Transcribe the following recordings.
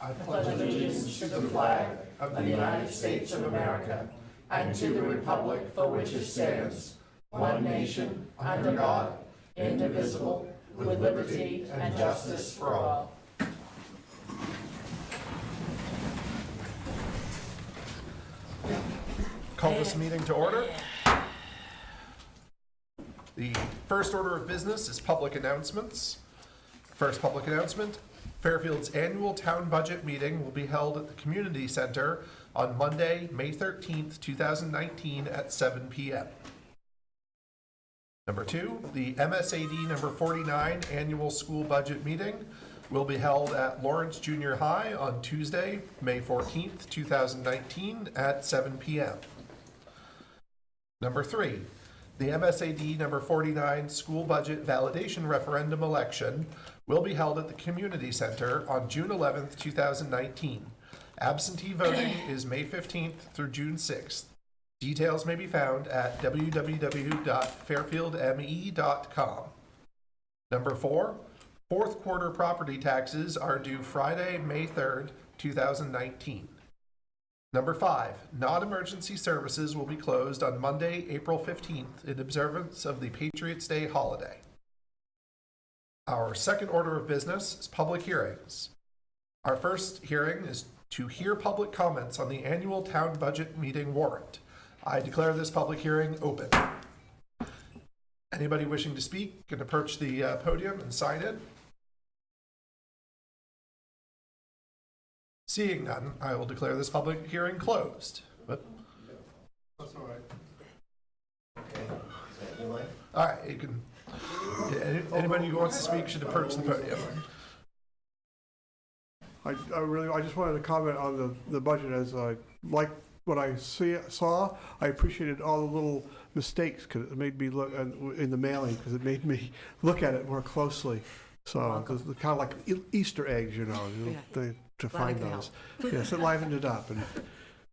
I pledge allegiance to the flag of the United States of America and to the republic for which it stands, one nation, under God, indivisible, with liberty and justice for all. Call this meeting to order. The first order of business is public announcements. First public announcement, Fairfield's annual town budget meeting will be held at the Community Center on Monday, May 13th, 2019 at 7 p.m. Number two, the MSAD number 49 annual school budget meeting will be held at Lawrence Junior High on Tuesday, May 14th, 2019 at 7 p.m. Number three, the MSAD number 49 school budget validation referendum election will be held at the Community Center on June 11th, 2019. Absentee voting is May 15th through June 6th. Details may be found at www.fairfieldme.com. Number four, fourth quarter property taxes are due Friday, May 3rd, 2019. Number five, non-emergency services will be closed on Monday, April 15th in observance of the Patriots' Day holiday. Our second order of business is public hearings. Our first hearing is to hear public comments on the annual town budget meeting warrant. I declare this public hearing open. Anybody wishing to speak can approach the podium and sign in. Seeing none, I will declare this public hearing closed. But That's all right. Okay. Is that your line? all right, you can. Anybody who wants to speak should approach the podium. I just wanted to comment on the budget as I like what I saw. I appreciated all the little mistakes because it made me look in the mailing because it made me look at it more closely. So it's kind of like Easter eggs, you know, to find those. Yes, it livened it up, and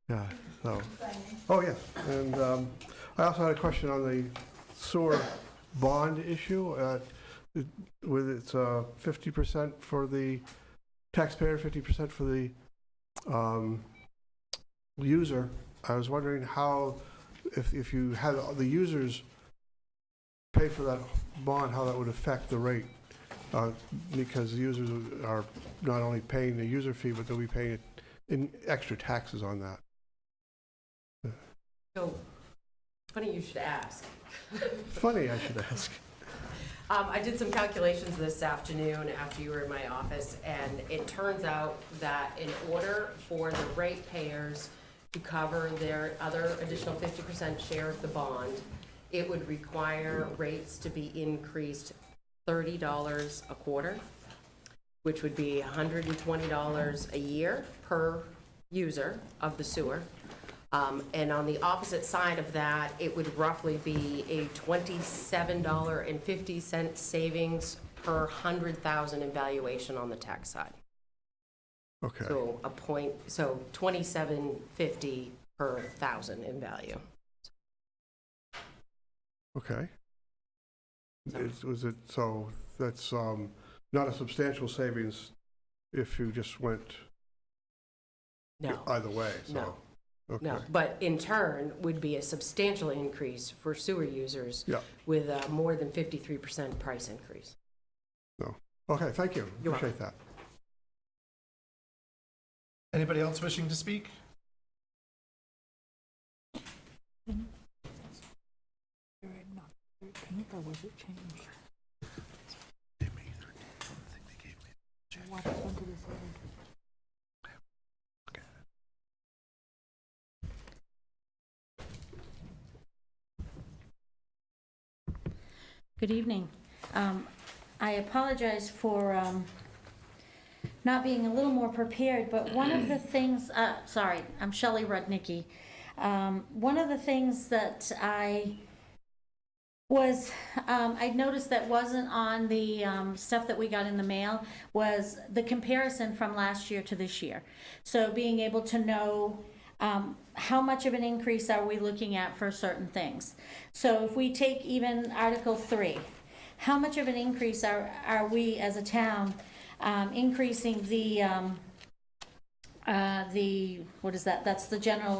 yeah. So, oh yeah, and I also had a question on the sewer bond issue. With its 50% for the taxpayer, 50% for the user. I was wondering how, if you had the users pay for that bond, how that would affect the rate. Because the users are not only paying the user fee, but they'll be paying in extra taxes on that. So, funny you should ask. Funny, I should ask. I did some calculations this afternoon after you were in my office, and it turns out that in order for the ratepayers to cover their other additional 50% share of the bond, it would require rates to be increased $30 a quarter, which would be $120 a year per user of the sewer. And on the opposite side of that, it would roughly be a $27.50 savings per 100,000 in valuation on the tax side. Okay. So $27.50 per 1,000 in value. Okay. So that's not a substantial savings if you just went either way. So. No. Okay. No, but in turn would be a substantial increase for sewer users with a more than 53% price increase. No. Okay, thank you. You're Appreciate that. Anybody else wishing to speak? Or was it changed? May 13th. I think they gave me. What happened to this other? Good evening. I apologize for not being a little more prepared, but one of the things, sorry, I'm Shelley Rudnicki. One of the things that I noticed that wasn't on the stuff that we got in the mail was the comparison from last year to this year. So being able to know how much of an increase are we looking at for certain things. So if we take even Article 3, how much of an increase are we as a town increasing the what is that? That's the general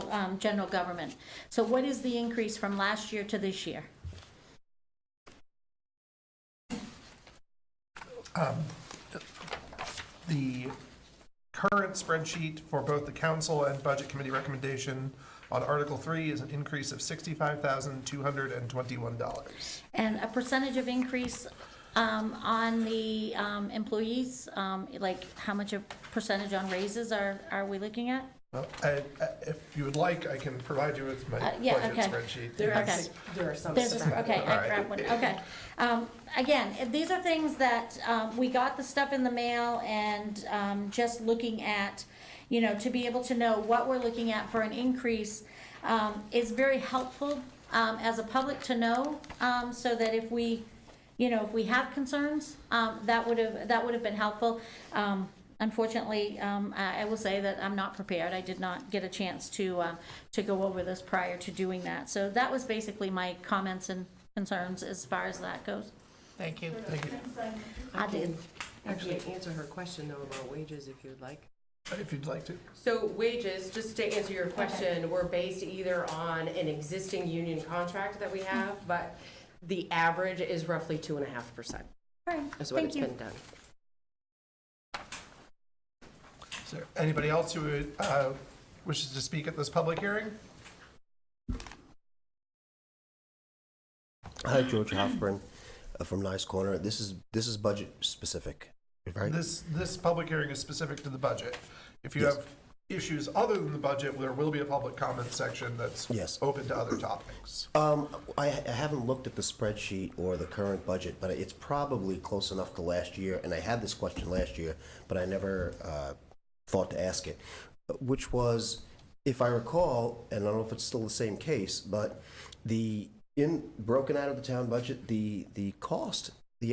government. So what is the increase from last year to this year? The current spreadsheet for both the council and budget committee recommendation on Article 3 is an increase of $65,221. And a percentage of increase on the employees, like how much a percentage on raises are we looking at? Well, if you would like, I can provide you with my Yeah, budget okay. spreadsheet. There Okay. there are some. There's a, okay, All right. okay. Again, these are things that, we got the stuff in the mail and, just looking at, to be able to know what we're looking at for an increase, is very helpful, as a public to know, so that if we, if we have concerns, that would have been helpful. Unfortunately, I will say that I'm not prepared. I did not get a chance to go over this prior to doing that. So that was basically my comments and concerns as far as that goes. Thank you. Thank you. I did. Actually answer her question though about wages if you would like. If you'd like to. So wages, just to answer your question, were based either on an existing union contract that we have, but the average is roughly 2.5%. All right, Is what thank it's you. been done. Is there anybody else who would, wishes to speak at this public hearing? Hi, George Hoffburn from Nice Corner. This is budget specific, right? This public hearing is specific to the budget. If you Yes. have issues other than the budget, there will be a public comment section that's Yes. open to other topics. I haven't looked at the spreadsheet or the current budget, but it's probably close enough to last year. And I had this question last year, but I never thought to ask it, which was, if I recall, and I don't know if it's still the same case, but broken out of the town budget, the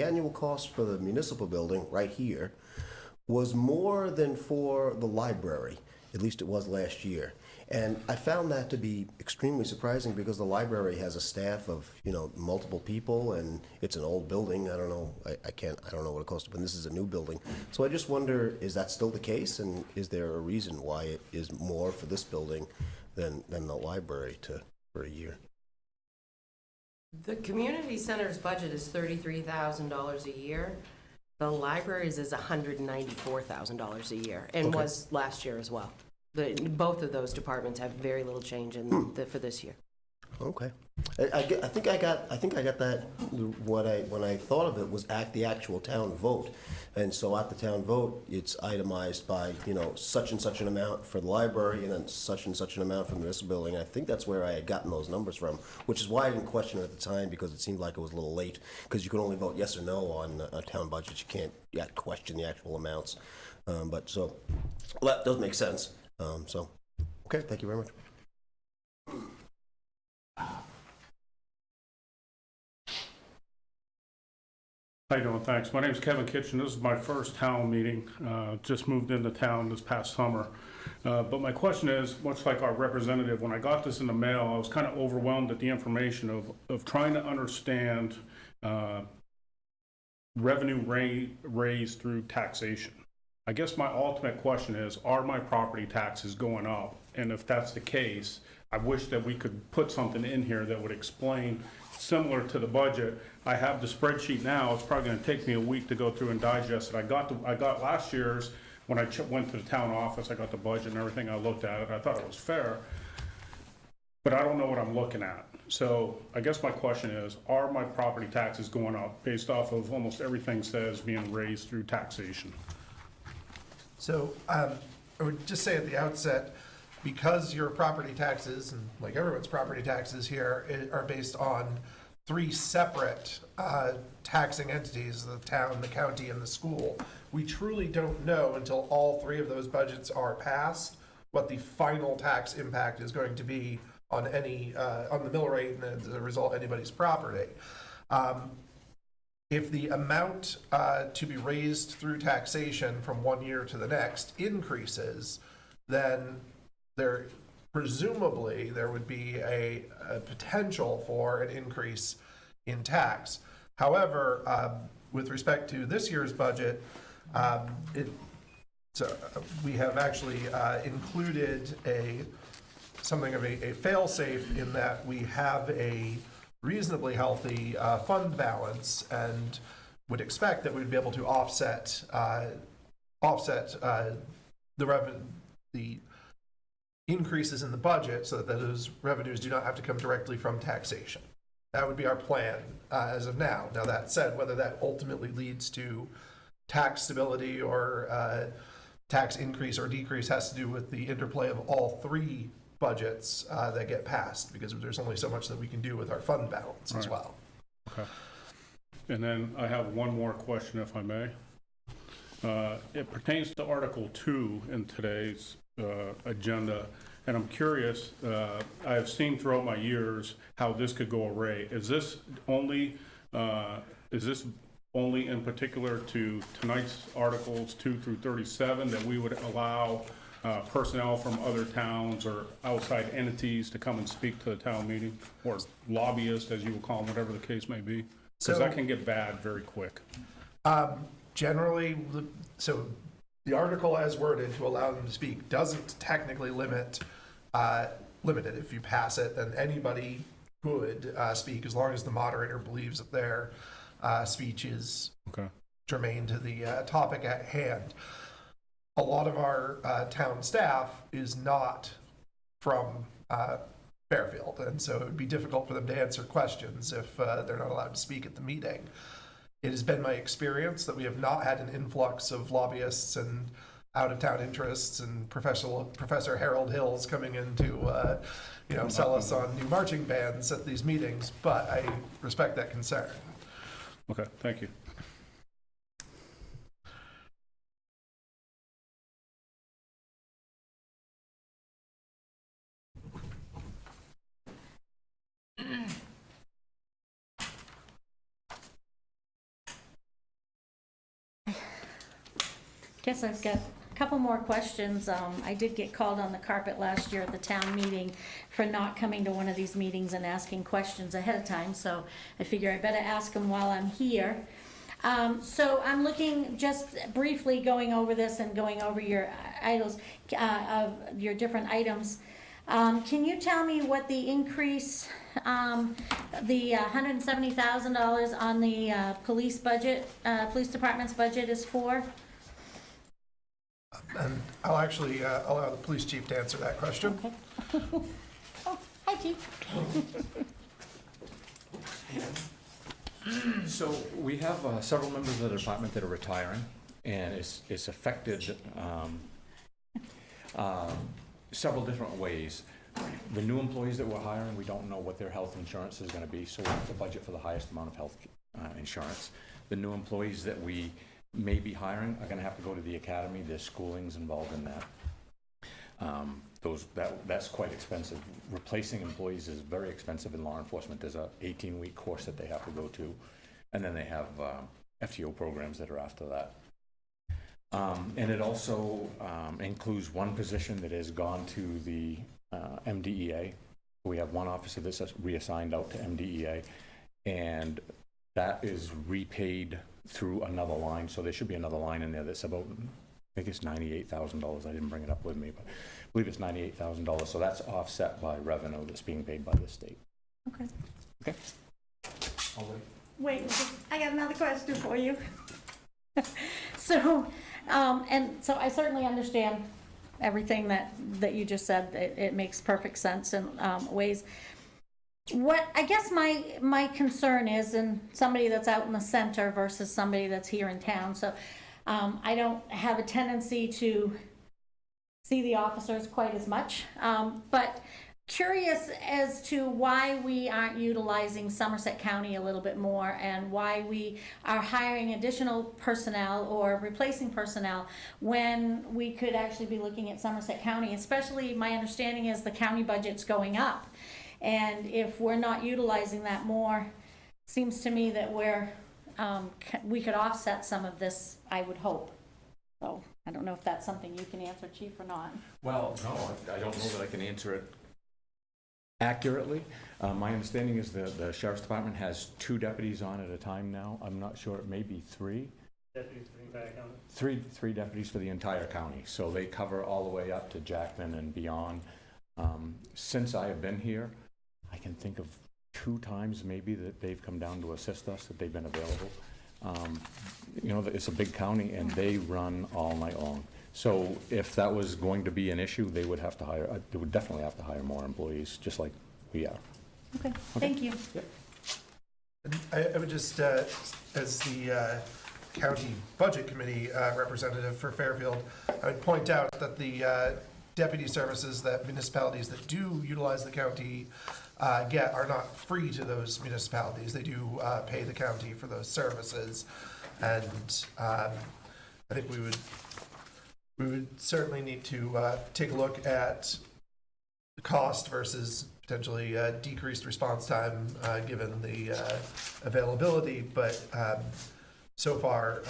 annual cost for the municipal building right here was more than for the library. At least it was last year. And I found that to be extremely surprising because the library has a staff of, multiple people, and it's an old building. I don't know, I don't know what it costs, but this is a new building. So I just wonder, is that still the case? And is there a reason why it is more for this building than the library for a year? The community center's budget is $33,000 a year. The library's is $194,000 a year, and Okay. was last year as well. Both of those departments have very little change for this year. Okay. I think I got that. When I thought of it was at the actual town vote, and so at the town vote, it's itemized by such and such an amount for the library, and then such and such an amount for the municipal building. I think that's where I had gotten those numbers from, which is why I didn't question it at the time, because it seemed like it was a little late, because you can only vote yes or no on a town budget. You can't yet question the actual amounts. But so that does make sense. So okay, thank you very much. How you doing? Thanks. My name's Kevin Kitchen. This is my first town meeting. Just moved into town this past summer. But my question is, much like our representative, when I got this in the mail, I was kind of overwhelmed at the information of trying to understand revenue raised through taxation. I guess my ultimate question is, are my property taxes going up? And if that's the case, I wish that we could put something in here that would explain, similar to the budget. I have the spreadsheet now. It's probably going to take me a week to go through and digest it. I got last year's, when I went to the town office, I got the budget and everything. I looked at it. I thought it was fair, but I don't know what I'm looking at. So I guess my question is, are my property taxes going up based off of almost everything says being raised through taxation? So I would just say at the outset, because your property taxes, and like everyone's property taxes here, are based on 3 separate taxing entities, the town, the county, and the school, we truly don't know until all 3 of those budgets are passed what the final tax impact is going to be on on the mill rate and as a result anybody's property. If the amount to be raised through taxation from one year to the next increases, then presumably there would be a potential for an increase in tax. However, with respect to this year's budget, So we have actually included something of a fail-safe in that we have a reasonably healthy fund balance and would expect that we'd be able to offset the increases in the budget so that those revenues do not have to come directly from taxation. That would be our plan as of now. Now, that said, whether that ultimately leads to tax stability or tax increase or decrease has to do with the interplay of all three budgets that get passed, because there's only so much that we can do with our fund balance as well. Okay. And then I have one more question, if I may. It pertains to Article 2 in today's agenda, and I'm curious, I have seen throughout my years how this could go array. Is this only in particular to tonight's Articles 2 through 37 that we would allow personnel from other towns or outside entities to come and speak to the town meeting, or lobbyists, as you will call them, whatever the case may be? Because that can get bad very quick. Generally, so the article as worded to allow them to speak doesn't technically limit it. If you pass it, then anybody could speak as long as the moderator believes that their speech is germane to the topic at hand. A lot of our town staff is not from Fairfield, and so it would be difficult for them to answer questions if they're not allowed to speak at the meeting. It has been my experience that we have not had an influx of lobbyists and out-of-town interests and Professor Harold Hills coming in to sell us on new marching bands at these meetings, but I respect that concern. Okay, thank you. Guess I've got a couple more questions. I did get called on the carpet last year at the town meeting for not coming to one of these meetings and asking questions ahead of time, so I figure I better ask them while I'm here. So I'm looking, just briefly going over this and going over your your different items. Can you tell me what the increase, the $170,000 on the police police department's budget is for? And I'll actually allow the police chief to answer that question. Okay. Oh, hi, Chief. So we have several members of the department that are retiring, and it's affected several different ways. The new employees that we're hiring, we don't know what their health insurance is going to be, so we have to budget for the highest amount of health insurance. The new employees that we may be hiring are going to have to go to the academy. There's schoolings involved in that. That's quite expensive. Replacing employees is very expensive in law enforcement. There's a 18-week course that they have to go to, and then they have FTO programs that are after that. And it also includes one position that has gone to the MDEA. We have one officer that's reassigned out to MDEA, and that is repaid through another line. So there should be another line in there that's about, I think it's $98,000. I didn't bring it up with me, but I believe it's $98,000. So that's offset by revenue that's being paid by the state. Okay. Okay. I'll wait. Wait, I got another question for you. So I certainly understand everything that you just said. It makes perfect sense in ways. What I guess my concern is, and somebody that's out in the center versus somebody that's here in town, so I don't have a tendency to see the officers quite as much, but curious as to why we aren't utilizing Somerset County a little bit more, and why we are hiring additional personnel or replacing personnel when we could actually be looking at Somerset County. Especially, my understanding is the county budget's going up, and if we're not utilizing that more, seems to me that we could offset some of this, I would hope. So I don't know if that's something you can answer, Chief, or not. Well, no, I don't know that I can answer it accurately. My understanding is that the Sheriff's Department has 2 deputies on at a time now. I'm not sure, it may be 3. Deputies for the entire county? Three deputies for the entire county, so they cover all the way up to Jackman and beyond. Since I have been here, I can think of 2 times maybe that they've come down to assist us, that they've been available. You know, it's a big county and they run all night long. So if that was going to be an issue, they would have to hire, they would definitely have to hire more employees, just like we are. Okay, thank you. I would just, as the county budget committee representative for Fairfield, I would point out that the deputy services that municipalities that do utilize the county get are not free to those municipalities. They do pay the county for those services. And I think we would certainly need to take a look at the cost versus potentially decreased response time given the availability. But so far,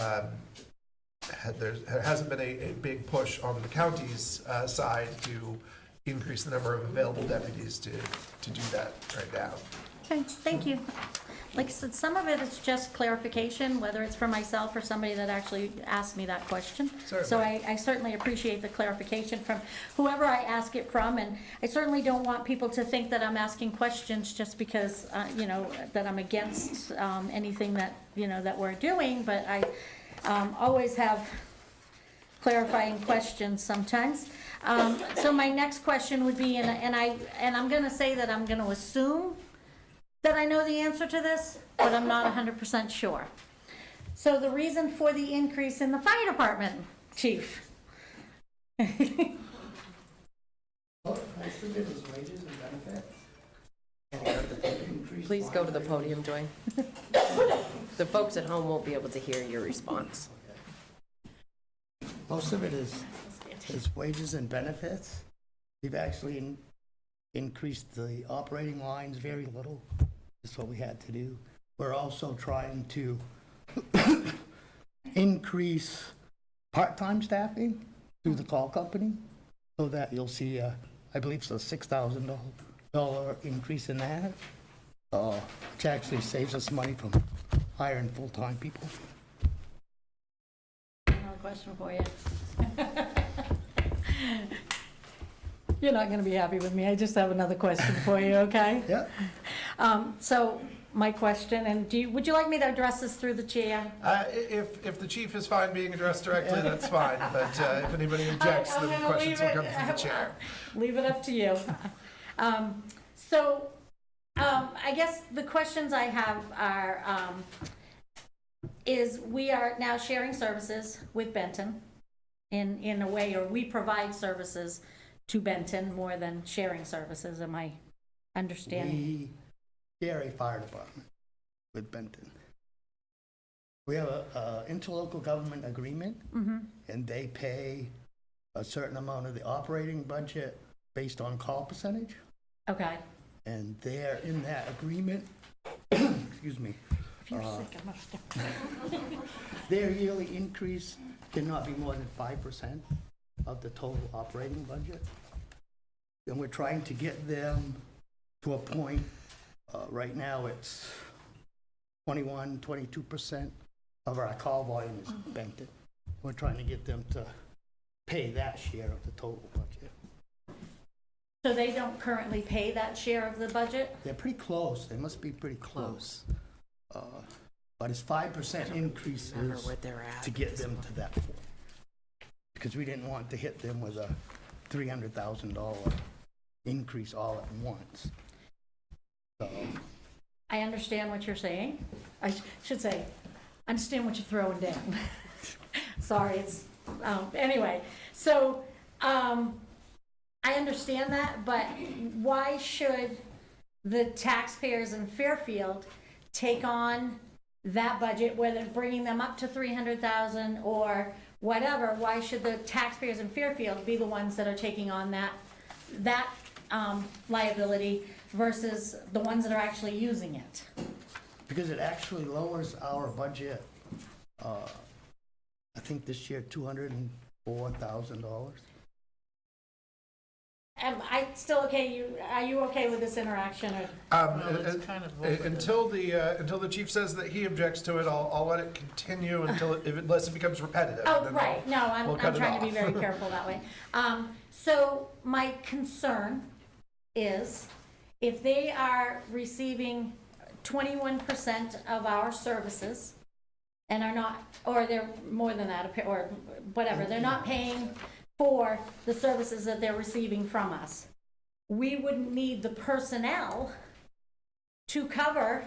there hasn't been a big push on the county's side to increase the number of available deputies to do that right now. Okay, thank you. Like I said, some of it is just clarification, whether it's for myself or somebody that actually asked me that question. Certainly. So I certainly appreciate the clarification from whoever I ask it from, and I certainly don't want people to think that I'm asking questions just because, you know, that I'm against anything that, you know, that we're doing, but I always have clarifying questions sometimes. So my next question would be, and I'm gonna say that I'm gonna assume that I know the answer to this, but I'm not 100% sure. So the reason for the increase in the fire department, chief? Most of it is wages and benefits. Please go to the podium, Joy. The folks at home won't be able to hear your response. Most of it is wages and benefits. We've actually increased the operating lines very little. That's what we had to do. We're also trying to increase part-time staffing through the call company, so that you'll see, I believe it's a $6,000 increase in that, which actually saves us money from hiring full-time people. Another question for you. You're not gonna be happy with me. I just have another question for you, okay? Yeah. So my question, and would you like me to address this through the chair? If the chief is fine being addressed directly, that's fine. But if anybody objects, then the questions will come from the chair. Leave it up to you. I guess the questions I have are, is we are now sharing services with Benton in a way, or we provide services to Benton more than sharing services, am I understanding? We share a fire department with Benton. We have a interlocal government agreement, and they pay a certain amount of the operating budget based on call percentage. Okay. And they're in that agreement, excuse me, If you're sick, I must. their yearly increase cannot be more than 5% of the total operating budget. And we're trying to get them to a point, right now it's 21, 22% of our call volume is Benton. We're trying to get them to pay that share of the total budget. So they don't currently pay that share of the budget? They're pretty close, they must be pretty close. But it's 5% increases Remember what they're at. to get them to that point. Because we didn't want to hit them with a $300,000 increase all at once. So, I understand what you're saying. I should say, understand what you're throwing down. Sorry, it's, anyway. So, I understand that, but why should the taxpayers in Fairfield take on that budget, whether bringing them up to 300,000 or whatever? Why should the taxpayers in Fairfield be the ones that are taking on that liability versus the ones that are actually using it? because it actually lowers our budget, I think this year, $204,000. am I still okay? Are you okay with this interaction? Or? Until the chief says that he objects to it, I'll let it continue unless it becomes repetitive. Oh, Then right, no, we'll I'm cut it trying to be off. very careful that way. So my concern is if they are receiving 21% of our services and are not, or they're more than that, or whatever, they're not paying for the services that they're receiving from us, we wouldn't need the personnel to cover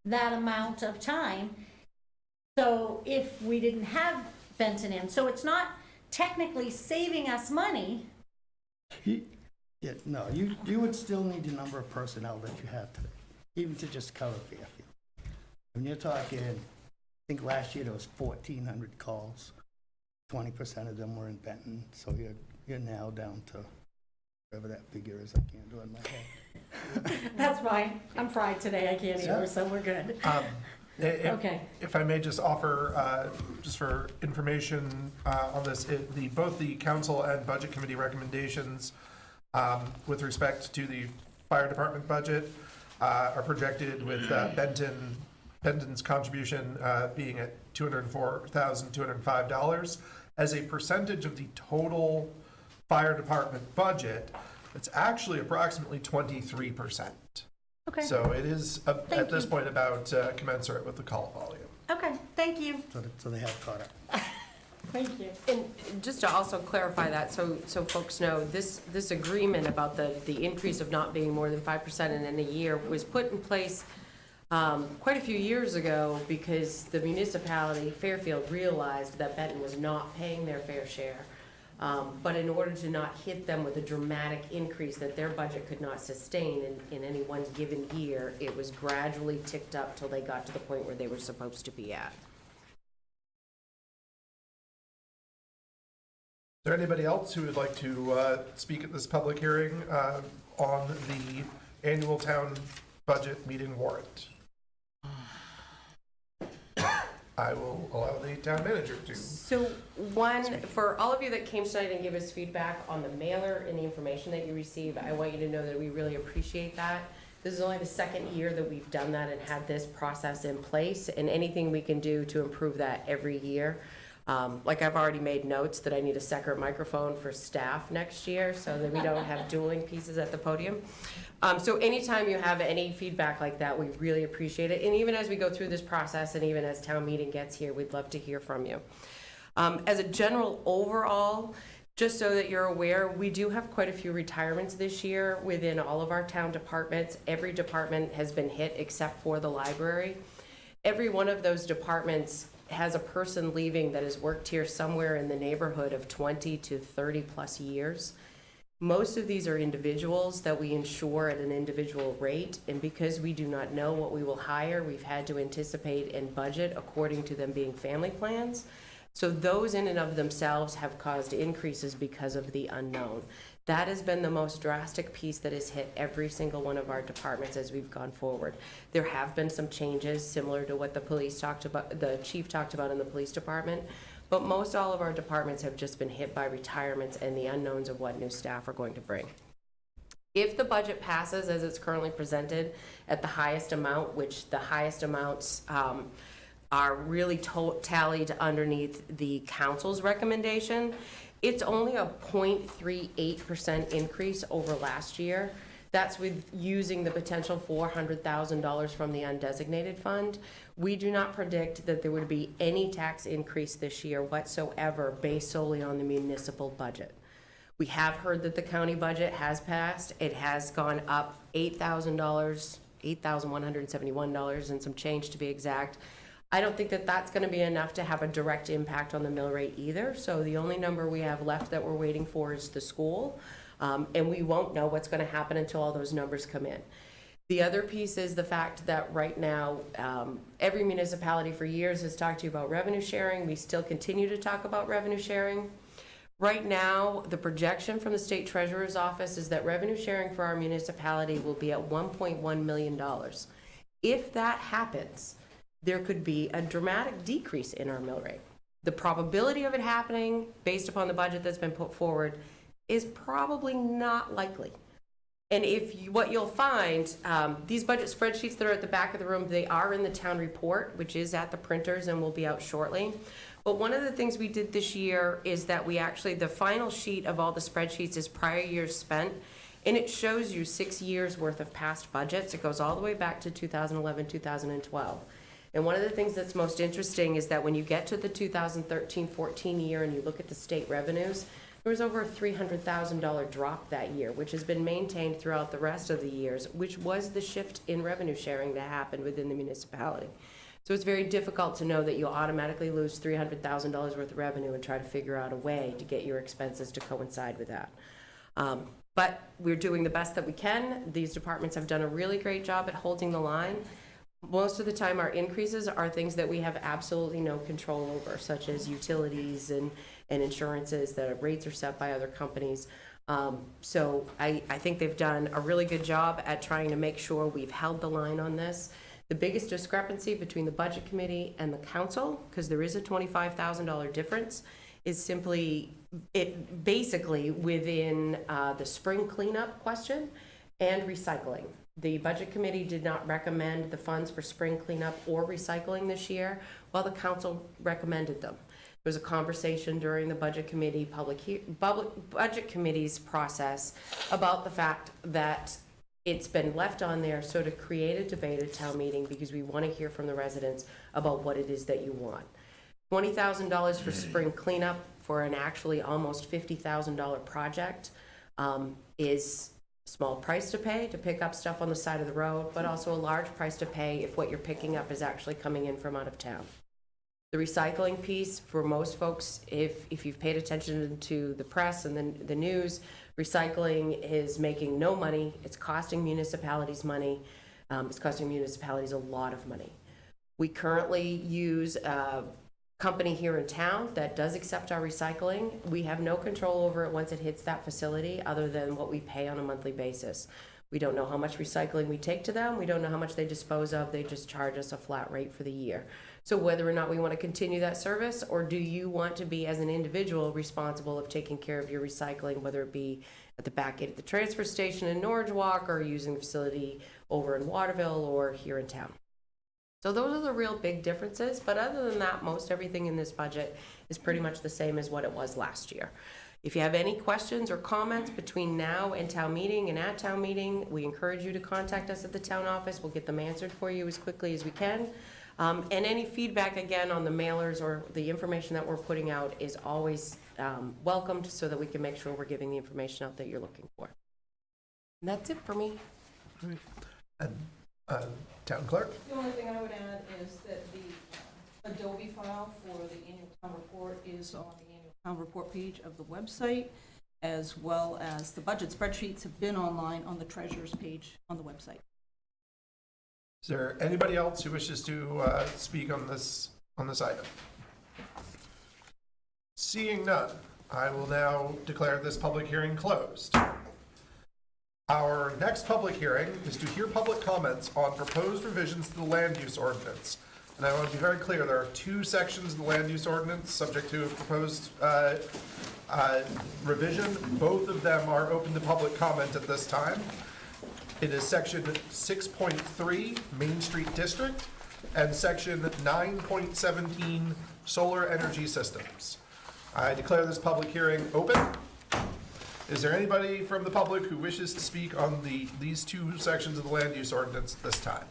that amount of time. So if we didn't have Benton in, so it's not technically saving us money. Yeah, no, you would still need the number of personnel that you have today, even to just cover Fairfield. When you're talking, I think last year there was 1,400 calls. 20% of them were in Benton, so you're now down to whatever that figure is. I can't do it in my head. That's fine. I'm fried today. I can't either, so we're good. Okay. If I may just offer, just for information on this, both the council and budget committee recommendations with respect to the fire department budget are projected with Benton's contribution being at $204,205 as a percentage of the total fire department budget. It's actually approximately 23%. Okay. So it is at this point about commensurate with the call volume. Okay, thank you. So they have caught up. Thank you. And just to also clarify that, so folks know, this agreement about the increase of not being more than 5% in any year was put in place quite a few years ago because the municipality, Fairfield, realized that Benton was not paying their fair share. But in order to not hit them with a dramatic increase that their budget could not sustain in any one given year, it was gradually ticked up till they got to the point where they were supposed to be at. Is there anybody else who would like to speak at this public hearing on the annual town budget meeting warrant? I will allow the town manager to. So for all of you that came tonight and gave us feedback on the mailer and the information that you received, I want you to know that we really appreciate that. This is only the second year that we've done that and had this process in place, and anything we can do to improve that every year. Like I've already made notes that I need a separate microphone for staff next year so that we don't have dueling pieces at the podium. So anytime you have any feedback like that, we really appreciate it. And even as we go through this process and even as town meeting gets here, we'd love to hear from you. As a general overall, just so that you're aware, we do have quite a few retirements this year within all of our town departments. Every department has been hit except for the library. Every one of those departments has a person leaving that has worked here somewhere in the neighborhood of 20 to 30 plus years. Most of these are individuals that we insure at an individual rate, and because we do not know what we will hire, we've had to anticipate and budget according to them being family plans. So those in and of themselves have caused increases because of the unknown. That has been the most drastic piece that has hit every single one of our departments as we've gone forward. There have been some changes similar to what the chief talked about in the police department, but most all of our departments have just been hit by retirements and the unknowns of what new staff are going to bring. If the budget passes as it's currently presented at the highest amount, which the highest amounts are really tallied underneath the council's recommendation, it's only a 0.38% increase over last year. That's with using the potential $400,000 from the undesignated fund. We do not predict that there would be any tax increase this year whatsoever based solely on the municipal budget. We have heard that the county budget has passed. It has gone up $8,000, $8,171 and some change to be exact. I don't think that that's going to be enough to have a direct impact on the mill rate either. So the only number we have left that we're waiting for is the school. And we won't know what's going to happen until all those numbers come in. The other piece is the fact that right now, every municipality for years has talked to you about revenue sharing. We still continue to talk about revenue sharing. Right now, the projection from the state treasurer's office is that revenue sharing for our municipality will be at $1.1 million. If that happens, there could be a dramatic decrease in our mill rate. The probability of it happening, based upon the budget that's been put forward, is probably not likely. And what you'll find, these budget spreadsheets that are at the back of the room, they are in the town report, which is at the printers and will be out shortly. But one of the things we did this year is that the final sheet of all the spreadsheets is prior years spent, and it shows you 6 years worth of past budgets. It goes all the way back to 2011, 2012. And one of the things that's most interesting is that when you get to the 2013-14 year and you look at the state revenues, there was over a $300,000 drop that year, which has been maintained throughout the rest of the years, which was the shift in revenue sharing that happened within the municipality. So it's very difficult to know that you'll automatically lose $300,000 worth of revenue and try to figure out a way to get your expenses to coincide with that. But we're doing the best that we can. These departments have done a really great job at holding the line. Most of the time, our increases are things that we have absolutely no control over, such as utilities and insurances. The rates are set by other companies. So I think they've done a really good job at trying to make sure we've held the line on this. The biggest discrepancy between the budget committee and the council, because there is a $25,000 difference, is simply basically within the spring cleanup question and recycling. The budget committee did not recommend the funds for spring cleanup or recycling this year, while the council recommended them. There was a conversation during the budget committee budget committee's process about the fact that it's been left on there so to create a debate at town meeting, because we want to hear from the residents about what it is that you want. $20,000 for spring cleanup for an actually almost $50,000 project is a small price to pay to pick up stuff on the side of the road, but also a large price to pay if what you're picking up is actually coming in from out of town. The recycling piece, for most folks, if you've paid attention to the press and the news, recycling is making no money. It's costing municipalities money. It's costing municipalities a lot of money. We currently use a company here in town that does accept our recycling. We have no control over it once it hits that facility, other than what we pay on a monthly basis. We don't know how much recycling we take to them. We don't know how much they dispose of. They just charge us a flat rate for the year. So whether or not we want to continue that service, or do you want to be, as an individual, responsible of taking care of your recycling, whether it be at the back gate at the transfer station in Norwich Walk, or using the facility over in Waterville, or here in town. So those are the real big differences. But other than that, most everything in this budget is pretty much the same as what it was last year. If you have any questions or comments between now and town meeting and at town meeting, we encourage you to contact us at the town office. We'll get them answered for you as quickly as we can. And any feedback, again, on the mailers or the information that we're putting out is always welcomed, so that we can make sure we're giving the information out that you're looking for. And that's it for me. And Town Clerk? The only thing I would add is that the Adobe file for the annual town report is on the annual town report page of the website, as well as the budget spreadsheets have been online on the treasurer's page on the website. Is there anybody else who wishes to speak on this item? Seeing none, I will now declare this public hearing closed. Our next public hearing is to hear public comments on proposed revisions to the land use ordinance. And I want to be very clear, there are two sections of the land use ordinance subject to a proposed revision. Both of them are open to public comment at this time. It is section 6.3, Main Street District, and section 9.17, Solar Energy Systems. I declare this public hearing open. Is there anybody from the public who wishes to speak on these two sections of the land use ordinance this time?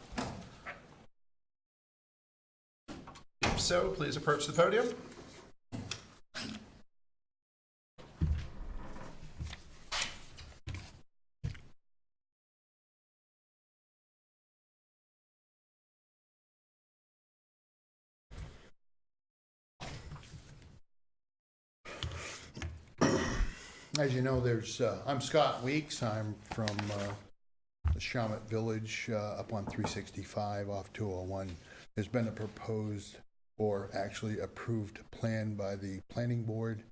If so, please approach the podium. As you know, I'm Scott Weeks. I'm from the Shawmut Village up on 365 off 201. There's been a proposed, or actually approved, plan by the planning board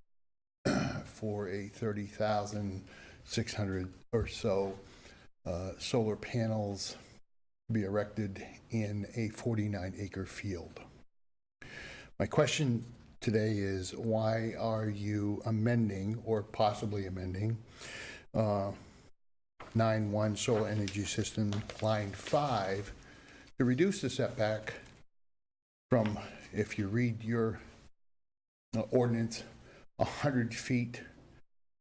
for a 30,600 or so solar panels to be erected in a 49-acre field. My question today is, why are you amending or possibly amending 9-1 solar energy system line 5 to reduce the setback from, if you read your ordinance, 100 feet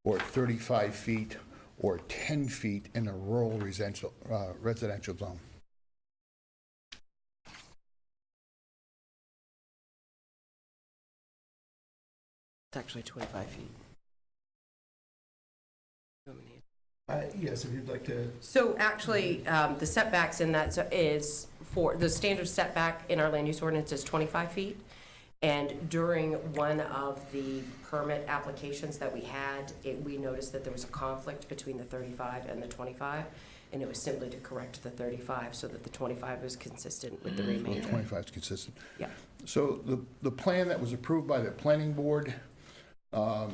or 35 feet or 10 feet in a rural residential zone? It's actually 25 feet. Yes, if you'd like to. So actually, the setbacks in that is for, the standard setback in our land use ordinance is 25 feet. And during one of the permit applications that we had, we noticed that there was a conflict between the 35 and the 25. And it was simply to correct the 35 so that the 25 was consistent with the remainder. 25 is consistent. Yeah. So the plan that was approved by the planning board, I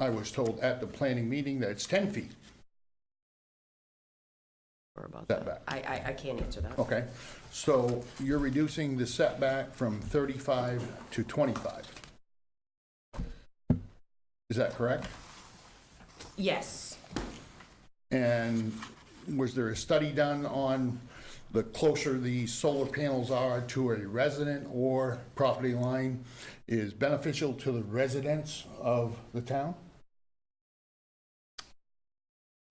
was told at the planning meeting that it's 10 feet. Or about Setback. that. I can't answer that. Okay, so you're reducing the setback from 35 to 25. Is that correct? Yes. And was there a study done on the closer the solar panels are to a resident or property line is beneficial to the residents of the town?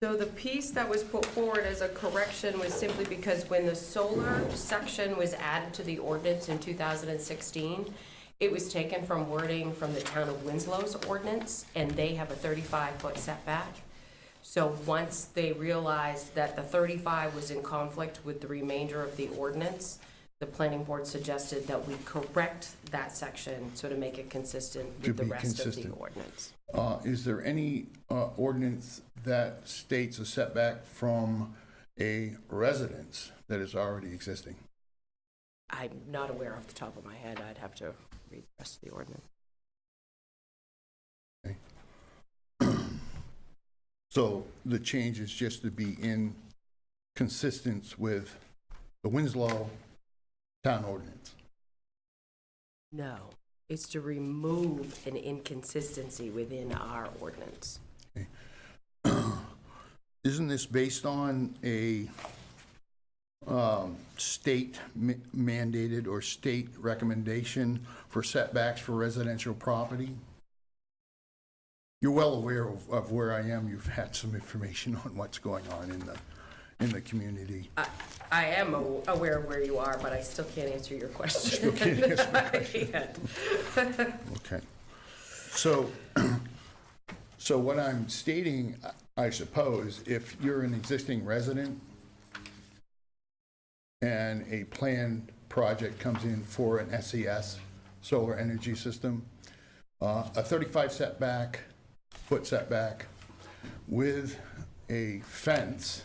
So the piece that was put forward as a correction was simply because when the solar section was added to the ordinance in 2016, it was taken from wording from the town of Winslow's ordinance, and they have a 35-foot setback. So once they realized that the 35 was in conflict with the remainder of the ordinance, the planning board suggested that we correct that section so to make it consistent with the rest of the ordinance. Is there any ordinance that states a setback from a residence that is already existing? I'm not aware off the top of my head. I'd have to read the rest of the ordinance. Okay. So the change is just to be in consistence with the Winslow town ordinance? No, it's to remove an inconsistency within our ordinance. Okay. Isn't this based on a state mandated or state recommendation for setbacks for residential property? You're well aware of where I am. You've had some information on what's going on in the community. I am aware of where you are, but I still can't answer your question. Still can't answer my question. I can't. Okay. So what I'm stating, I suppose, if you're an existing resident and a planned project comes in for an SES, solar energy system, a 35 foot setback with a fence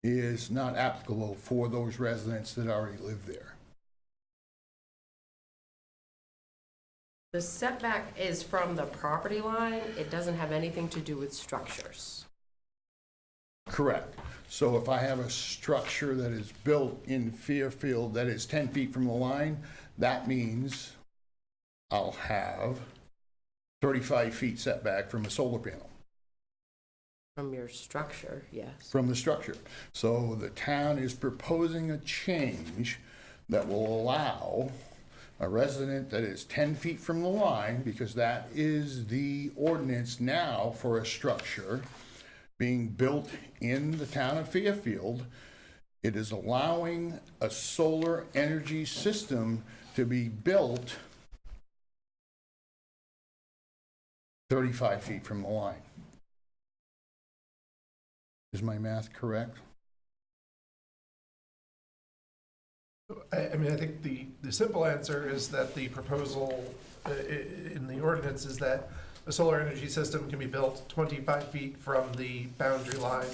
is not applicable for those residents that already live there. The setback is from the property line. It doesn't have anything to do with structures. Correct. So if I have a structure that is built in Fairfield that is 10 feet from the line, that means I'll have 35 feet setback from a solar panel. From your structure, yes. From the structure. So the town is proposing a change that will allow a resident that is 10 feet from the line, because that is the ordinance now for a structure being built in the town of Fairfield. It is allowing a solar energy system to be built 35 feet from the line. Is my math correct? I mean, I think the simple answer is that the proposal in the ordinance is that a solar energy system can be built 25 feet from the boundary line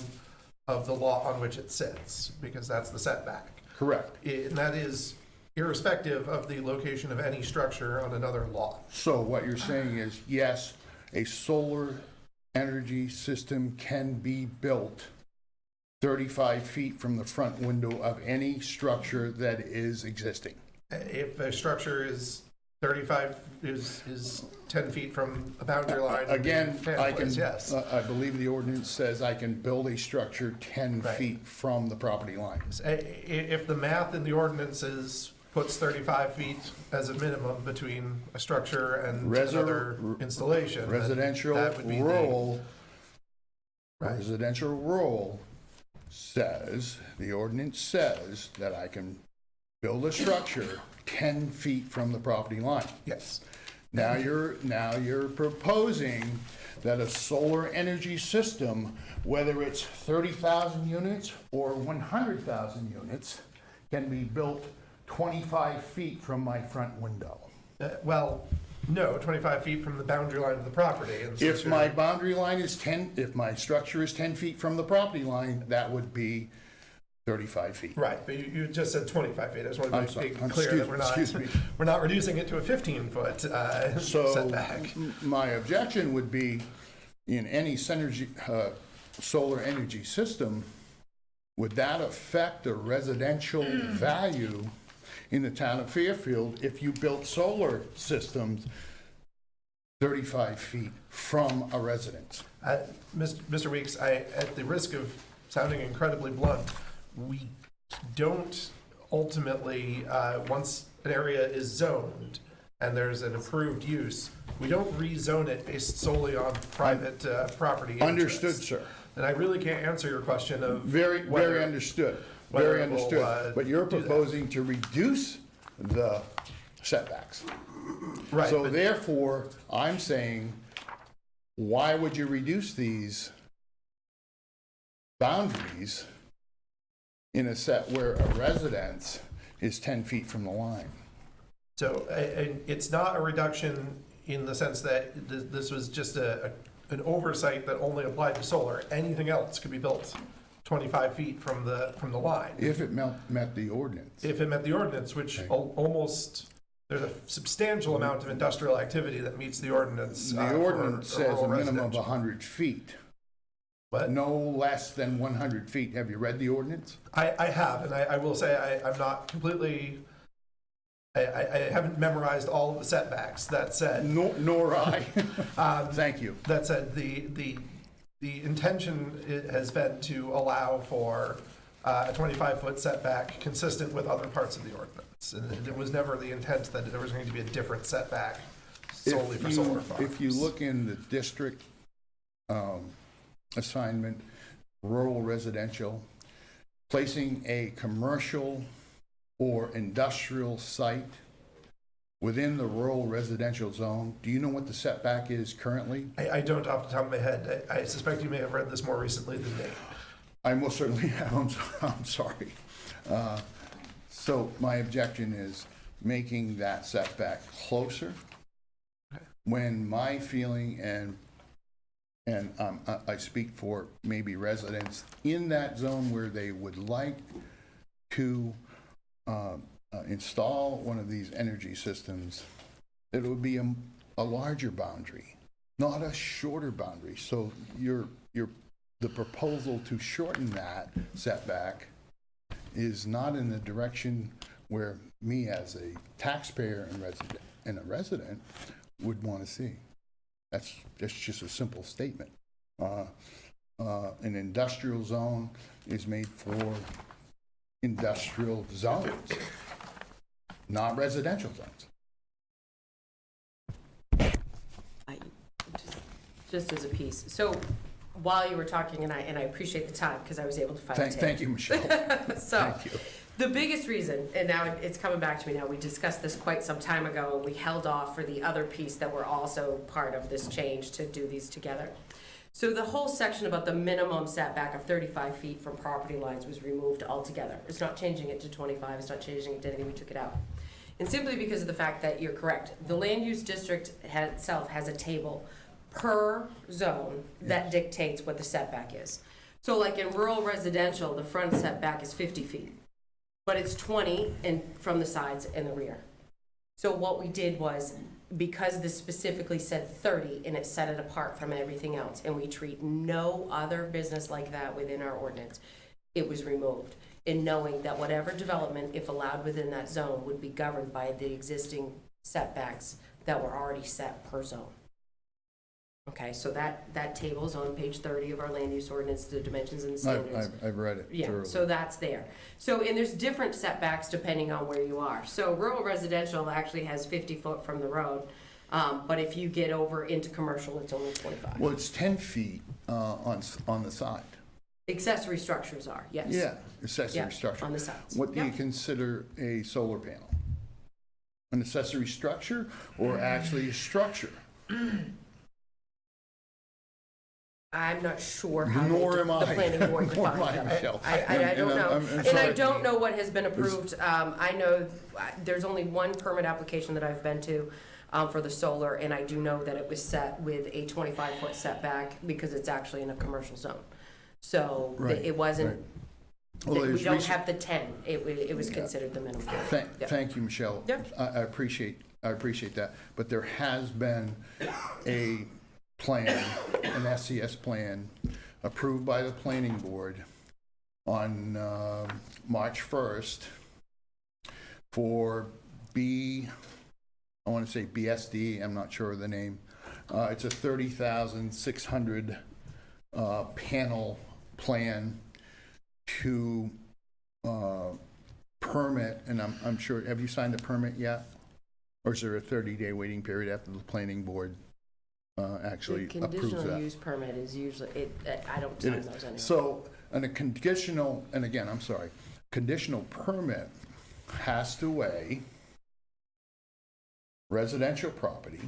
of the lot on which it sits, because that's the setback. Correct. And that is irrespective of the location of any structure on another lot. So what you're saying is, yes, a solar energy system can be built 35 feet from the front window of any structure that is existing. If a structure is 35 is 10 feet from a boundary line. Again, I can, Yes. I believe the ordinance says I can build a structure 10 Right. feet from the property line. If the math in the ordinances puts 35 feet as a minimum between a structure and another installation, then Residential, that would be the- rural, Right. residential rural says, the ordinance says that I can build a structure 10 feet from the property line. Yes. Now you're proposing that a solar energy system, whether it's 30,000 units or 100,000 units, can be built 25 feet from my front window. Well, no, 25 feet from the boundary line of the property. And since If my you're- boundary line is 10, if my structure is 10 feet from the property line, that would be 35 feet. Right, but you just said 25 feet. I just want to I'm be sorry. clear that Excuse me. we're not reducing it to a 15-foot So setback. my objection would be, in any solar energy system, would that affect the residential value in the town of Fairfield if you built solar systems 35 feet from a residence? Mr. Weeks, at the risk of sounding incredibly blunt, we don't ultimately, once an area is zoned and there's an approved use, we don't rezone it based solely on private property interest. Understood, sir. And I really can't answer your question of Very whether- understood. whether Very it will, understood. But you're do that. proposing to reduce the setbacks. Right, So but- therefore, I'm saying, why would you reduce these boundaries in a set where a residence is 10 feet from the line? So, and it's not a reduction in the sense that this was just an oversight that only applied to solar. Anything else could be built 25 feet from the line. If it met the ordinance. If it met the ordinance, which Okay. almost, there's a substantial amount of industrial activity that meets the ordinance. The for ordinance says a rural minimum of residential. 100 feet, But no less than 100 feet. Have you read the ordinance? I have, and I will say I'm not completely, I haven't memorized all of the setbacks. That said, Nor I. Thank you. that said, the intention has been to allow for a 25-foot setback consistent with other parts of the ordinance. And it was never the intent that there was going to be a different setback solely for solar farms. If you look in the district assignment, rural residential, placing a commercial or industrial site within the rural residential zone, do you know what the setback is currently? I don't off the top of my head. I suspect you may have read this more recently than me. I most certainly have, I'm sorry. So my objection is making that setback closer, when my feeling, and I speak for maybe residents in that zone where they would like to install one of these energy systems, it would be a larger boundary, not a shorter boundary. So the proposal to shorten that setback is not in the direction where me as a taxpayer and a resident would want to see. That's just a simple statement. An industrial zone is made for industrial zones, not residential zones. Just as a piece. So while you were talking, and I appreciate the time because I was able to find the tape. Thank you, Michelle. So, Thank you. the biggest reason, and now it's coming back to me now, we discussed this quite some time ago, and we held off for the other piece that were also part of this change to do these together. So the whole section about the minimum setback of 35 feet from property lines was removed altogether. It's not changing it to 25, it's not changing it to anything, we took it out. And simply because of the fact that you're correct, the land use district itself has a table per zone that dictates what the setback is. So like in rural residential, the front setback is 50 feet, but it's 20 from the sides and the rear. So what we did was, because this specifically said 30 and it set it apart from everything else, and we treat no other business like that within our ordinance, it was removed. In knowing that whatever development, if allowed within that zone, would be governed by the existing setbacks that were already set per zone. Okay, so that table is on page 30 of our land use ordinance, the dimensions and the standards. I've read it Yeah, thoroughly. so that's there. So, and there's different setbacks depending on where you are. So rural residential actually has 50 foot from the road, but if you get over into commercial, it's only 25. Well, it's 10 feet on the side. Accessory structures are, yes. Yeah, Yeah, accessory structure. on the sides. What do you Yep. consider a solar panel? An accessory structure or actually a structure? I'm not sure how Nor the am I. planning board Nor am defines I, that. Michelle. I don't And know. I'm And I sorry. don't know what has been approved. I know there's only one permit application that I've been to for the solar, and I do know that it was set with a 25-foot setback because it's actually in a commercial zone. So Right, it wasn't, right. Well, we there's don't recent- have the 10. It was considered the minimum. Yeah. Thank you, Michelle. Yep. I appreciate that. But there has been a plan, an SCS plan, approved by the planning board on March 1st for I want to say BSD, I'm not sure of the name. It's a 30,600 panel plan to permit, and I'm sure, have you signed the permit yet? Or is there a 30-day waiting period after the planning board actually The approves conditional that? use permit is usually, I don't It sign is. those anyway. So, and a conditional, and again, I'm sorry, conditional permit has to weigh residential property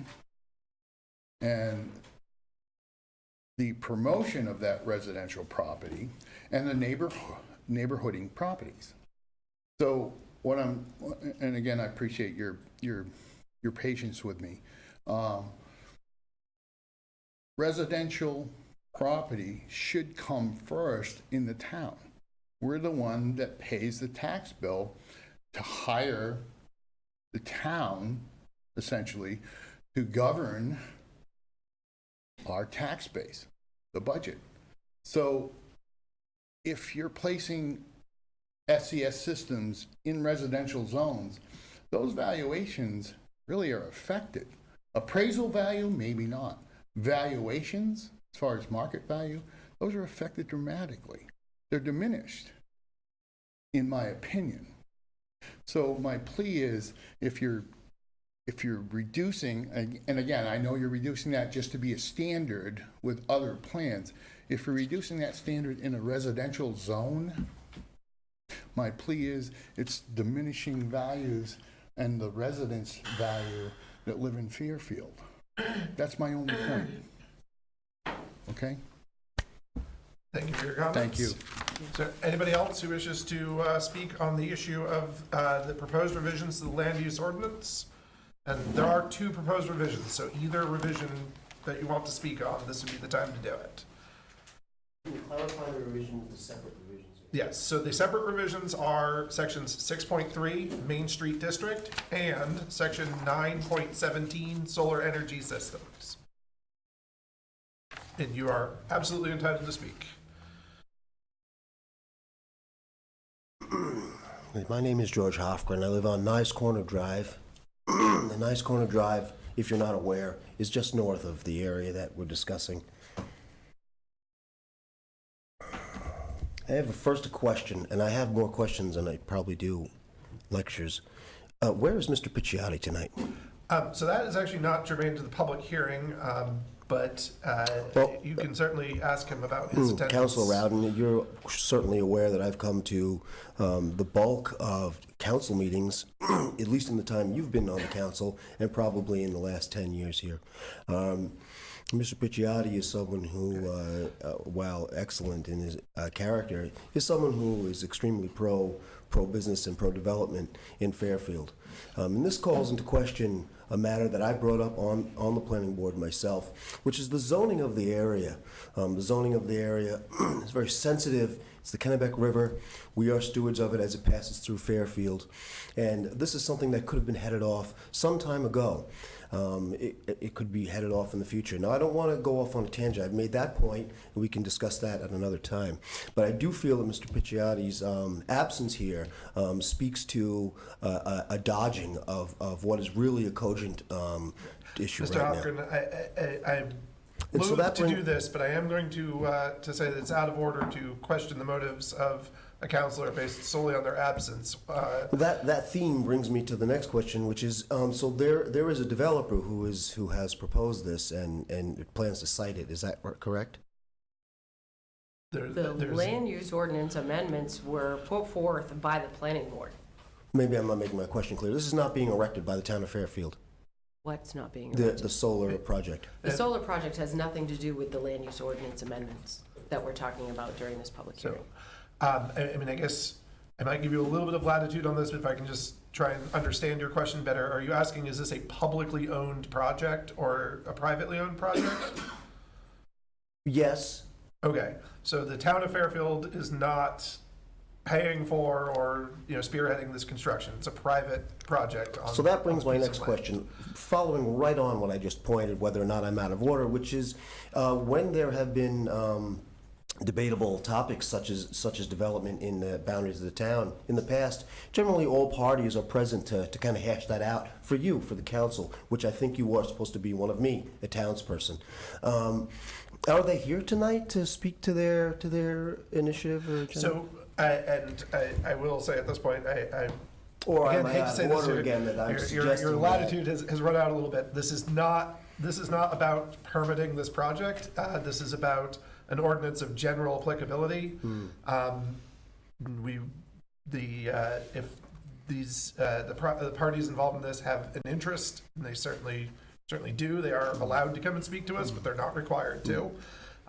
and the promotion of that residential property and the neighborhooding properties. So what and again, I appreciate your patience with me. Residential property should come first in the town. We're the one that pays the tax bill to hire the town, essentially, to govern our tax base, the budget. So if you're placing SES systems in residential zones, those valuations really are affected. Appraisal value, maybe not. Valuations, as far as market value, those are affected dramatically. They're diminished, in my opinion. So my plea is, if you're reducing, and again, I know you're reducing that just to be a standard with other plans. If you're reducing that standard in a residential zone, my plea is it's diminishing values and the residents' value that live in Fairfield. That's my only point. Okay? Thank you for your comments. Thank you. Is there anybody else who wishes to speak on the issue of the proposed revisions to the land use ordinance? And there are two proposed revisions, so either revision that you want to speak on, this would be the time to do it. Can you clarify the revisions, the separate revisions? Yes, so the separate revisions are sections 6.3, Main Street District, and section 9.17, Solar Energy Systems. And you are absolutely entitled to speak. My name is George Hofgren. I live on Nice Corner Drive. The Nice Corner Drive, if you're not aware, is just north of the area that we're discussing. I have first a question, and I have more questions than I probably do lectures. Where is Mr. Picciotti tonight? So that is actually not germane to the public hearing, but Well, you can certainly ask him about his attendance. Councilor Rowden, you're certainly aware that I've come to the bulk of council meetings, at least in the time you've been on the council, and probably in the last 10 years here. Mr. Picciotti is someone who, while excellent in his character, is someone who is extremely pro-business and pro-development in Fairfield. And this calls into question a matter that I brought up on the planning board myself, which is the zoning of the area. The zoning of the area is very sensitive. It's the Kennebec River. We are stewards of it as it passes through Fairfield. And this is something that could have been headed off some time ago. It could be headed off in the future. Now, I don't want to go off on a tangent. I've made that point, and we can discuss that at another time. But I do feel that Mr. Picciotti's absence here here speaks to a dodging of what is really a cogent issue Mr. right now. Hopkins, I'm And so moved that to do this, but I am going to say that it's out of order to question the motives of a counselor based solely on their absence. That theme brings me to the next question, which is, so there is a developer who has proposed this and plans to cite it. Is that correct? The land use ordinance amendments were put forth by the planning board. Maybe I'm not making my question clear. This is not being erected by the town of Fairfield, What's not being the erected? solar project. The solar project has nothing to do with the land use ordinance amendments that we're talking about during this public So, hearing. I mean, I guess I might give you a little bit of latitude on this, but if I can just try and understand your question better. Are you asking, is this a publicly owned project or a privately owned project? Yes. Okay, so the town of Fairfield is not paying for or, spearheading this construction. It's a private project. So that brings my on a piece next of land. question, following right on what I just pointed, whether or not I'm out of order, which is when there have been debatable topics such as development in the boundaries of the town in the past, generally all parties are present to kind of hash that out for you, for the council, which I think you are supposed to be one of me, a townsperson. Are they here tonight to speak to their initiative or agenda? So, I will say at this point, I Or again, am I hate to out say of this order here, again that I'm your suggesting that- latitude has run out a little bit. This is not about permitting this project. This is about an ordinance of general applicability. If the parties involved in this have an interest, and they certainly do, they are allowed to come and speak to us, but they're not required to.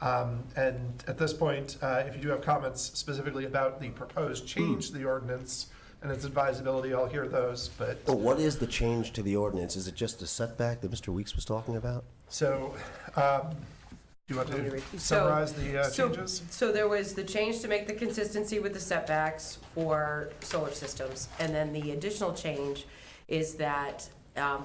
And at this point, if you do have comments specifically about the proposed change to the ordinance and its advisability, I'll hear those, but. But what is the change to the ordinance? Is it just a setback that Mr. Weeks was talking about? So, do you want to summarize the changes? So there was the change to make the consistency with the setbacks for solar systems. And then the additional change is that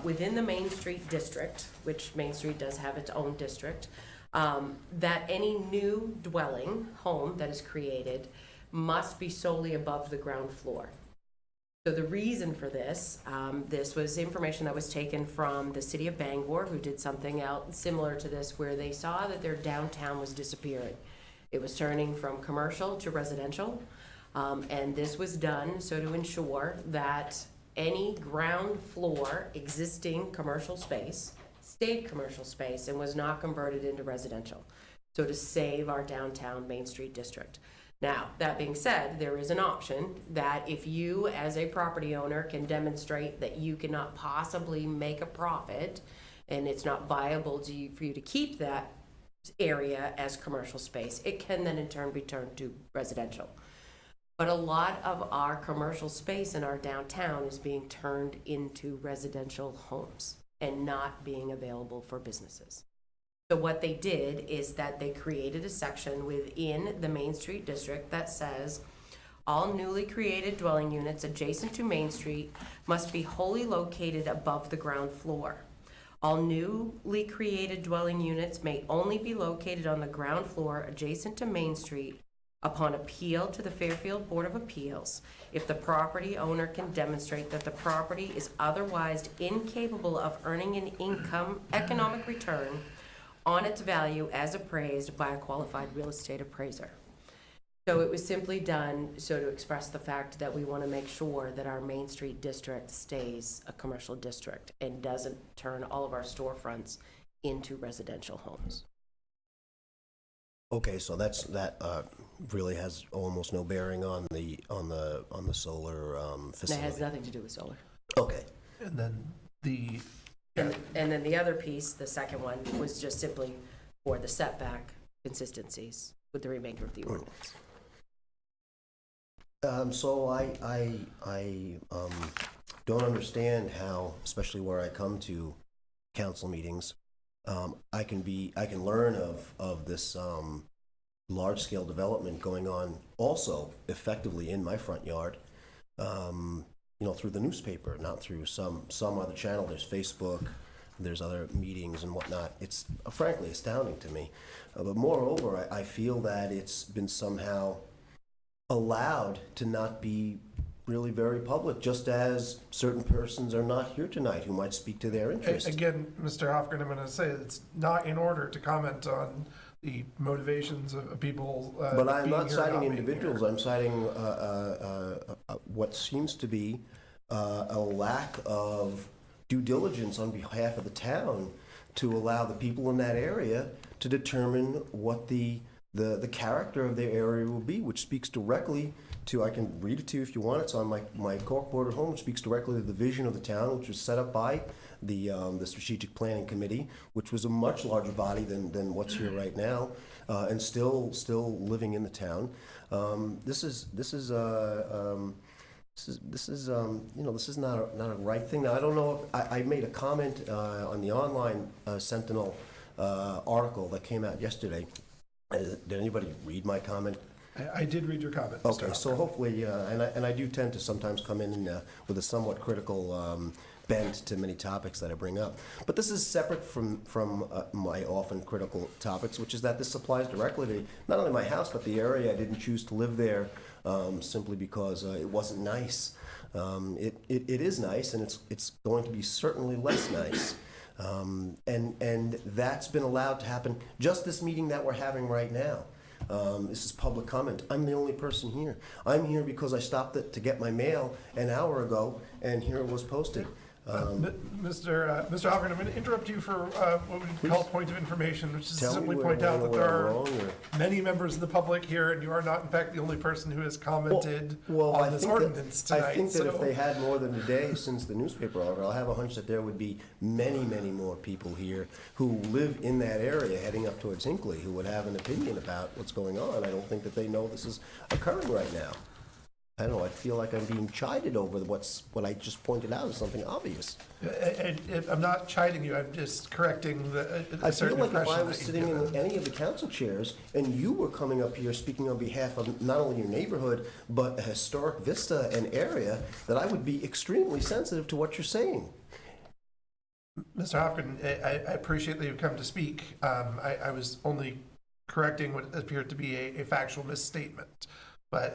within the Main Street district, which Main Street does have its own district, that any new dwelling, home that is created must be solely above the ground floor. So the reason for this, this was information that was taken from the city of Bangor, who did something else similar to this, where they saw that their downtown was disappearing. It was turning from commercial to residential, and this was done so to ensure that any ground floor existing commercial space stayed commercial space and was not converted into residential. So to save our downtown Main Street district. Now, that being said, there is an option that if you, as a property owner, can demonstrate that you cannot possibly make a profit and it's not viable for you to keep that area as commercial space, it can then in turn be turned to residential. But a lot of our commercial space in our downtown is being turned into residential homes and not being available for businesses. So what they did is that they created a section within the Main Street district that says all newly created dwelling units adjacent to Main Street must be wholly located above the ground floor. All newly created dwelling units may only be located on the ground floor adjacent to Main Street upon appeal to the Fairfield Board of Appeals, if the property owner can demonstrate that the property is otherwise incapable of earning an economic return on its value as appraised by a qualified real estate appraiser. So it was simply done so to express the fact that we want to make sure that our Main Street district stays a commercial district and doesn't turn all of our storefronts into residential homes. Okay, so that really has almost no bearing on the solar facility. That has nothing to do with solar. Okay. And then the, And then the other piece, the second one, was just simply for the setback consistencies with the remainder of the ordinance. So I don't understand how, especially where I come to council meetings, I can learn of this large scale development going on also effectively in my front yard, through the newspaper, not through some other channel. There's Facebook, there's other meetings and whatnot. It's frankly astounding to me. But moreover, I feel that it's been somehow allowed to not be really very public, just as certain persons are not here tonight who might speak to their interest. Again, Mr. Hofgren, I'm going to say it's not in order to comment on the motivations of people But I'm being not here or citing being individuals, here. I'm citing what seems to be a lack of due diligence on behalf of the town to allow the people in that area to determine what the character of their area will be, which speaks directly to, I can read it to you if you want, it's on my corkboard at home, which speaks directly to the vision of the town, which was set up by the Strategic Planning Committee, which was a much larger body than what's here right now, and still living in the town. This is not a right thing. Now, I don't know if I made a comment on the online Sentinel article that came out yesterday. Did anybody read my comment? I did read your comment, Mr. Okay, so Hofgren. hopefully, and I do tend to sometimes come in with a somewhat critical bent to many topics that I bring up. But this is separate from my often critical topics, which is that this applies directly to not only my house, but the area. I didn't choose to live there simply because it wasn't nice. It is nice, and it's going to be certainly less nice. And that's been allowed to happen. Just this meeting that we're having right now. This is public comment. I'm the only person here. I'm here because I stopped to get my mail an hour ago, and here it was posted. Mr. Hofgren, I'm going to interrupt you for what we call point of information, which is to Tell me simply where- point out that there where I'm are wrong, or- many members of the public here, and you are not, in fact, the only person who has commented on this ordinance tonight. I think that if so- they had more than a day since the newspaper article, I'll have a hunch that there would be many, many more people here who live in that area heading up towards Hinckley who would have an opinion about what's going on. I don't think that they know this is occurring right now. I don't know, I feel like I'm being chided over what I just pointed out as something obvious. I'm not chiding you, I'm just correcting a I feel certain like if impression I was that sitting you've in given. any of the council chairs and you were coming up here speaking on behalf of not only your neighborhood, but a historic vista and area, that I would be extremely sensitive to what you're saying. Mr. Hopkins, I appreciate that you've come to speak. I was only correcting what appeared to be a factual misstatement. But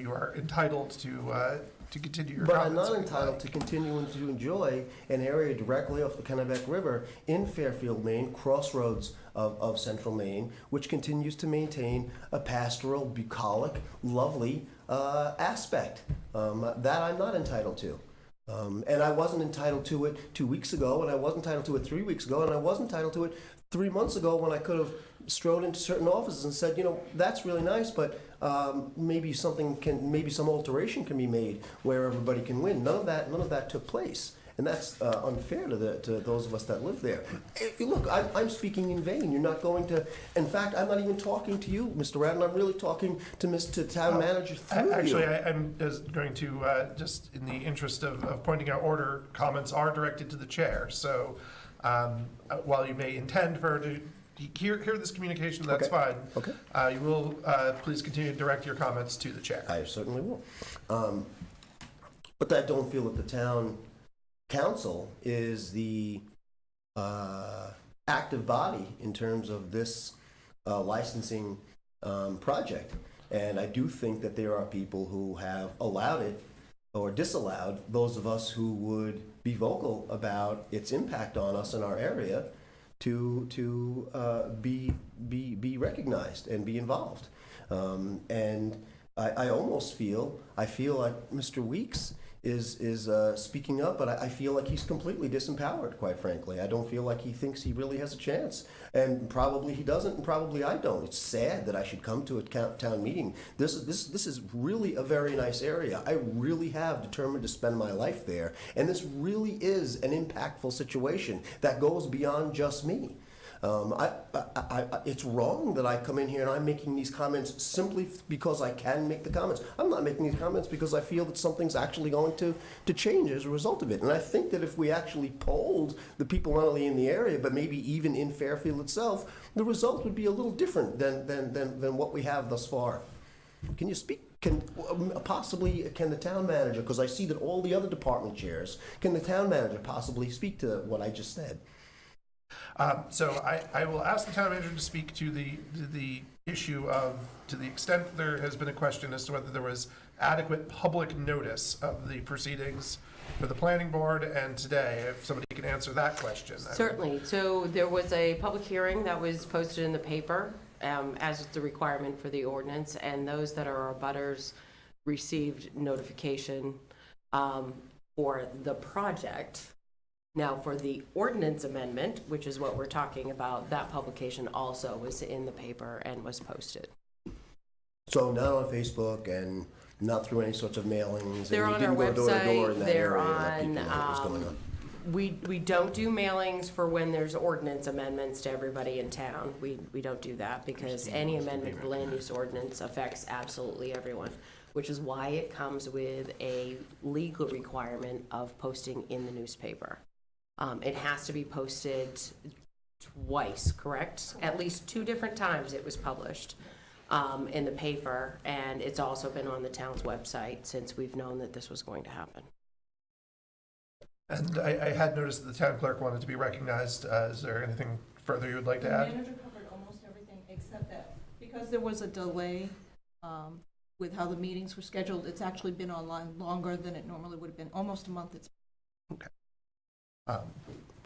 you are entitled to continue your But comments. I'm not if you'd entitled like. to continue to enjoy an area directly off the Kennebec River in Fairfield, Maine, crossroads of central Maine, which continues to maintain a pastoral, bucolic, lovely aspect. That I'm not entitled to. And I wasn't entitled to it 2 weeks ago, and I wasn't entitled to it 3 weeks ago, and I wasn't entitled to it 3 months ago when I could have strode into certain offices and said, that's really nice, but maybe some alteration can be made where everybody can win. None of that took place. And that's unfair to those of us that live there. Look, I'm speaking in vain. You're not going to. In fact, I'm not even talking to you, Mr. Radden. I'm really talking to Mr. Town Manager through Actually, you. I'm just going to, just in the interest of pointing out order, comments are directed to the chair. So while you may intend for her to hear this communication, that's Okay. fine. Okay. You will please continue to direct your comments to the chair. I certainly will. But I don't feel that the town council is the active body in terms of this licensing project. And I do think that there are people who have allowed it or disallowed those of us who would be vocal about its impact on us in our area to be recognized and be involved. And I almost feel like Mr. Weeks is speaking up, but I feel like he's completely disempowered, quite frankly. I don't feel like he thinks he really has a chance. And probably he doesn't, and probably I don't. It's sad that I should come to a town meeting. This is really a very nice area. I really have determined to spend my life there. And this really is an impactful situation that goes beyond just me. It's wrong that I come in here and I'm making these comments simply because I can make the comments. I'm not making these comments because I feel that something's actually going to change as a result of it. And I think that if we actually polled the people not only in the area, but maybe even in Fairfield itself, the result would be a little different than what we have thus far. Can you speak? Can the town manager, because I see that all the other department chairs, can the town manager possibly speak to what I just said? So I will ask the town manager to speak to the issue of, to the extent there has been a question as to whether there was adequate public notice of the proceedings for the planning board and today, if somebody can answer that question. Certainly. So there was a public hearing that was posted in the paper, as is the requirement for the ordinance, and those that are abutters received notification for the project. Now, for the ordinance amendment, which is what we're talking about, that publication also was in the paper and was posted. So not on Facebook and not through any sorts of mailings? They're and on you our didn't go door to door in website, that they're area and let people on, know what was going on? we don't do mailings for when there's ordinance amendments to everybody in town. We don't do that because any amendment to the land use ordinance affects absolutely everyone, which is why it comes with a legal requirement of posting in the newspaper. It has to be posted twice, correct? At least 2 different times it was published in the paper, and it's also been on the town's website since we've known that this was going to happen. And I had noticed that the town clerk wanted to be recognized. Is there anything further you would like to The add? manager covered almost everything except that because there was a delay with how the meetings were scheduled, it's actually been online longer than it normally would have been, almost a month. It's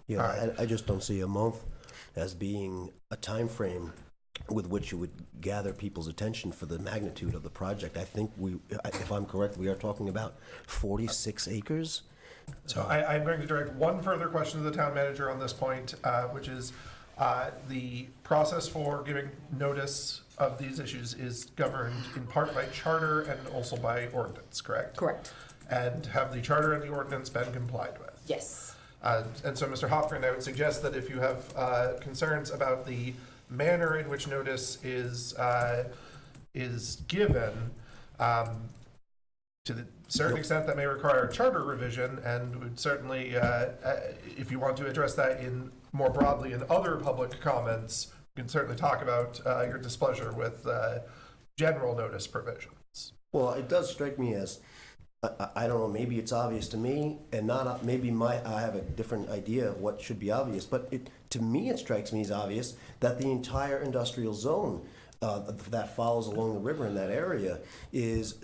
Yeah, All right. I just don't see a month as being a time frame with which you would gather people's attention for the magnitude of the project. I think if I'm correct, we are talking about 46 acres? So I'm going to direct one further question to the town manager on this point, which is the process for giving notice of these issues is governed in part by charter and also by ordinance, correct? Correct. And have the charter and the ordinance been complied with? Yes. And so, Mr. Hofgren, I would suggest that if you have concerns about the manner in which notice is given, to the certain extent that may require a charter revision, and would certainly, if you want to address that in more broadly in other public comments, you can certainly talk about your displeasure with general notice provisions. Well, it does strike me as, I don't know, maybe it's obvious to me, and not, maybe I have a different idea of what should be obvious, but to me, it strikes me as obvious that the entire industrial zone that follows along the river in that area is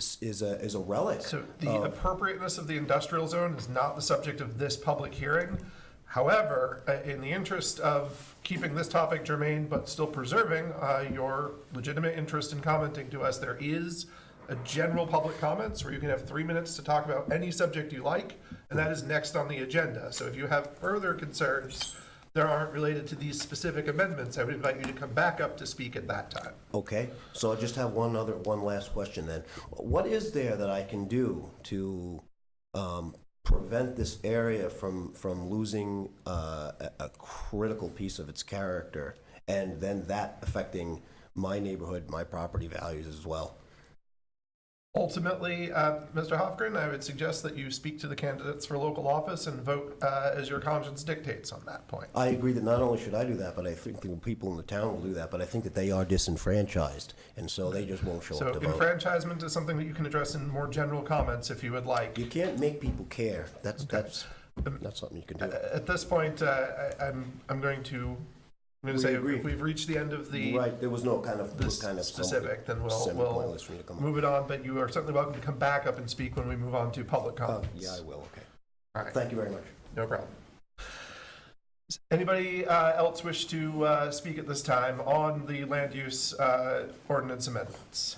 a relic. So the appropriateness of the industrial zone is not the subject of this public hearing. However, in the interest of keeping this topic germane but still preserving your legitimate interest in commenting to us, there is a general public comments where you can have 3 minutes to talk about any subject you like, and that is next on the agenda. So if you have further concerns that aren't related to these specific amendments, I would invite you to come back up to speak at that time. Okay, so I just have one last question then. What is there that I can do to prevent this area from losing a critical piece of its character, and then that affecting my neighborhood, my property values as well? Ultimately, Mr. Hofgren, I would suggest that you speak to the candidates for local office and vote as your conscience dictates on that point. I agree that not only should I do that, but I think the people in the town will do that, but I think that they are disenfranchised, and so they just won't show So up to vote. enfranchisement is something that you can address in more general comments if you would like. You can't make people care. That's something you can do. At this point, I'm going to say agree. if we've reached the end of the Right, there was no kind of specific, then we'll semi-pointless for me to come up. move it on, but you are certainly welcome to come back up and speak when we move on to public comments. Yeah, I will, okay. All right, Thank you very much. no problem. Does anybody else wish to speak at this time on the land use ordinance amendments?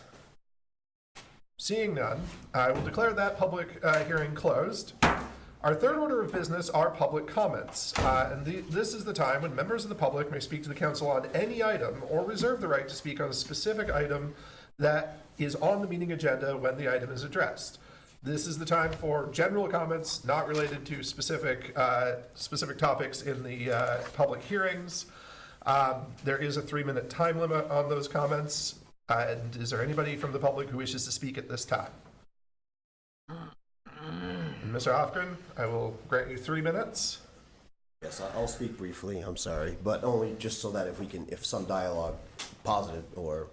Seeing none, I will declare that public hearing closed. Our third order of business are public comments, and this is the time when members of the public may speak to the council on any item or reserve the right to speak on a specific item that is on the meeting agenda when the item is addressed. This is the time for general comments not related to specific topics in the public hearings. There is a 3-minute time limit on those comments. And is there anybody from the public who wishes to speak at this time? Mr. Hofgren, I will grant you 3 minutes. Yes, I'll speak briefly, I'm sorry, but only just so that if some dialogue, positive or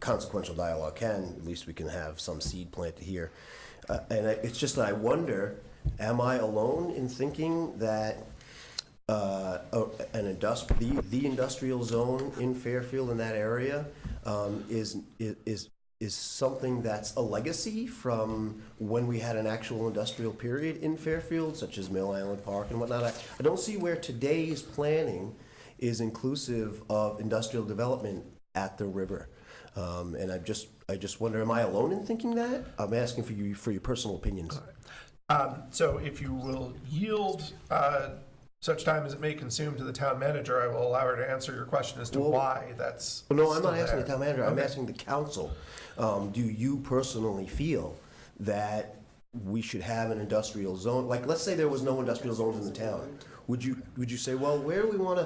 consequential dialogue at least we can have some seed planted here. And it's just that I wonder, am I alone in thinking that the industrial zone in Fairfield in that area is something that's a legacy from when we had an actual industrial period in Fairfield, such as Mill Island Park and whatnot. I don't see where today's planning is inclusive of industrial development at the river. And I just wonder, am I alone in thinking that? I'm asking for your personal opinions. So if you will yield such time as it may consume to the town manager, I will allow her to answer your question as to why that's Well, no, I'm still not asking the there. town manager, I'm Okay. asking the council. Do you personally feel that we should have an industrial zone? Like, let's say there was no industrial zones in the town. Would you say, well, where do we want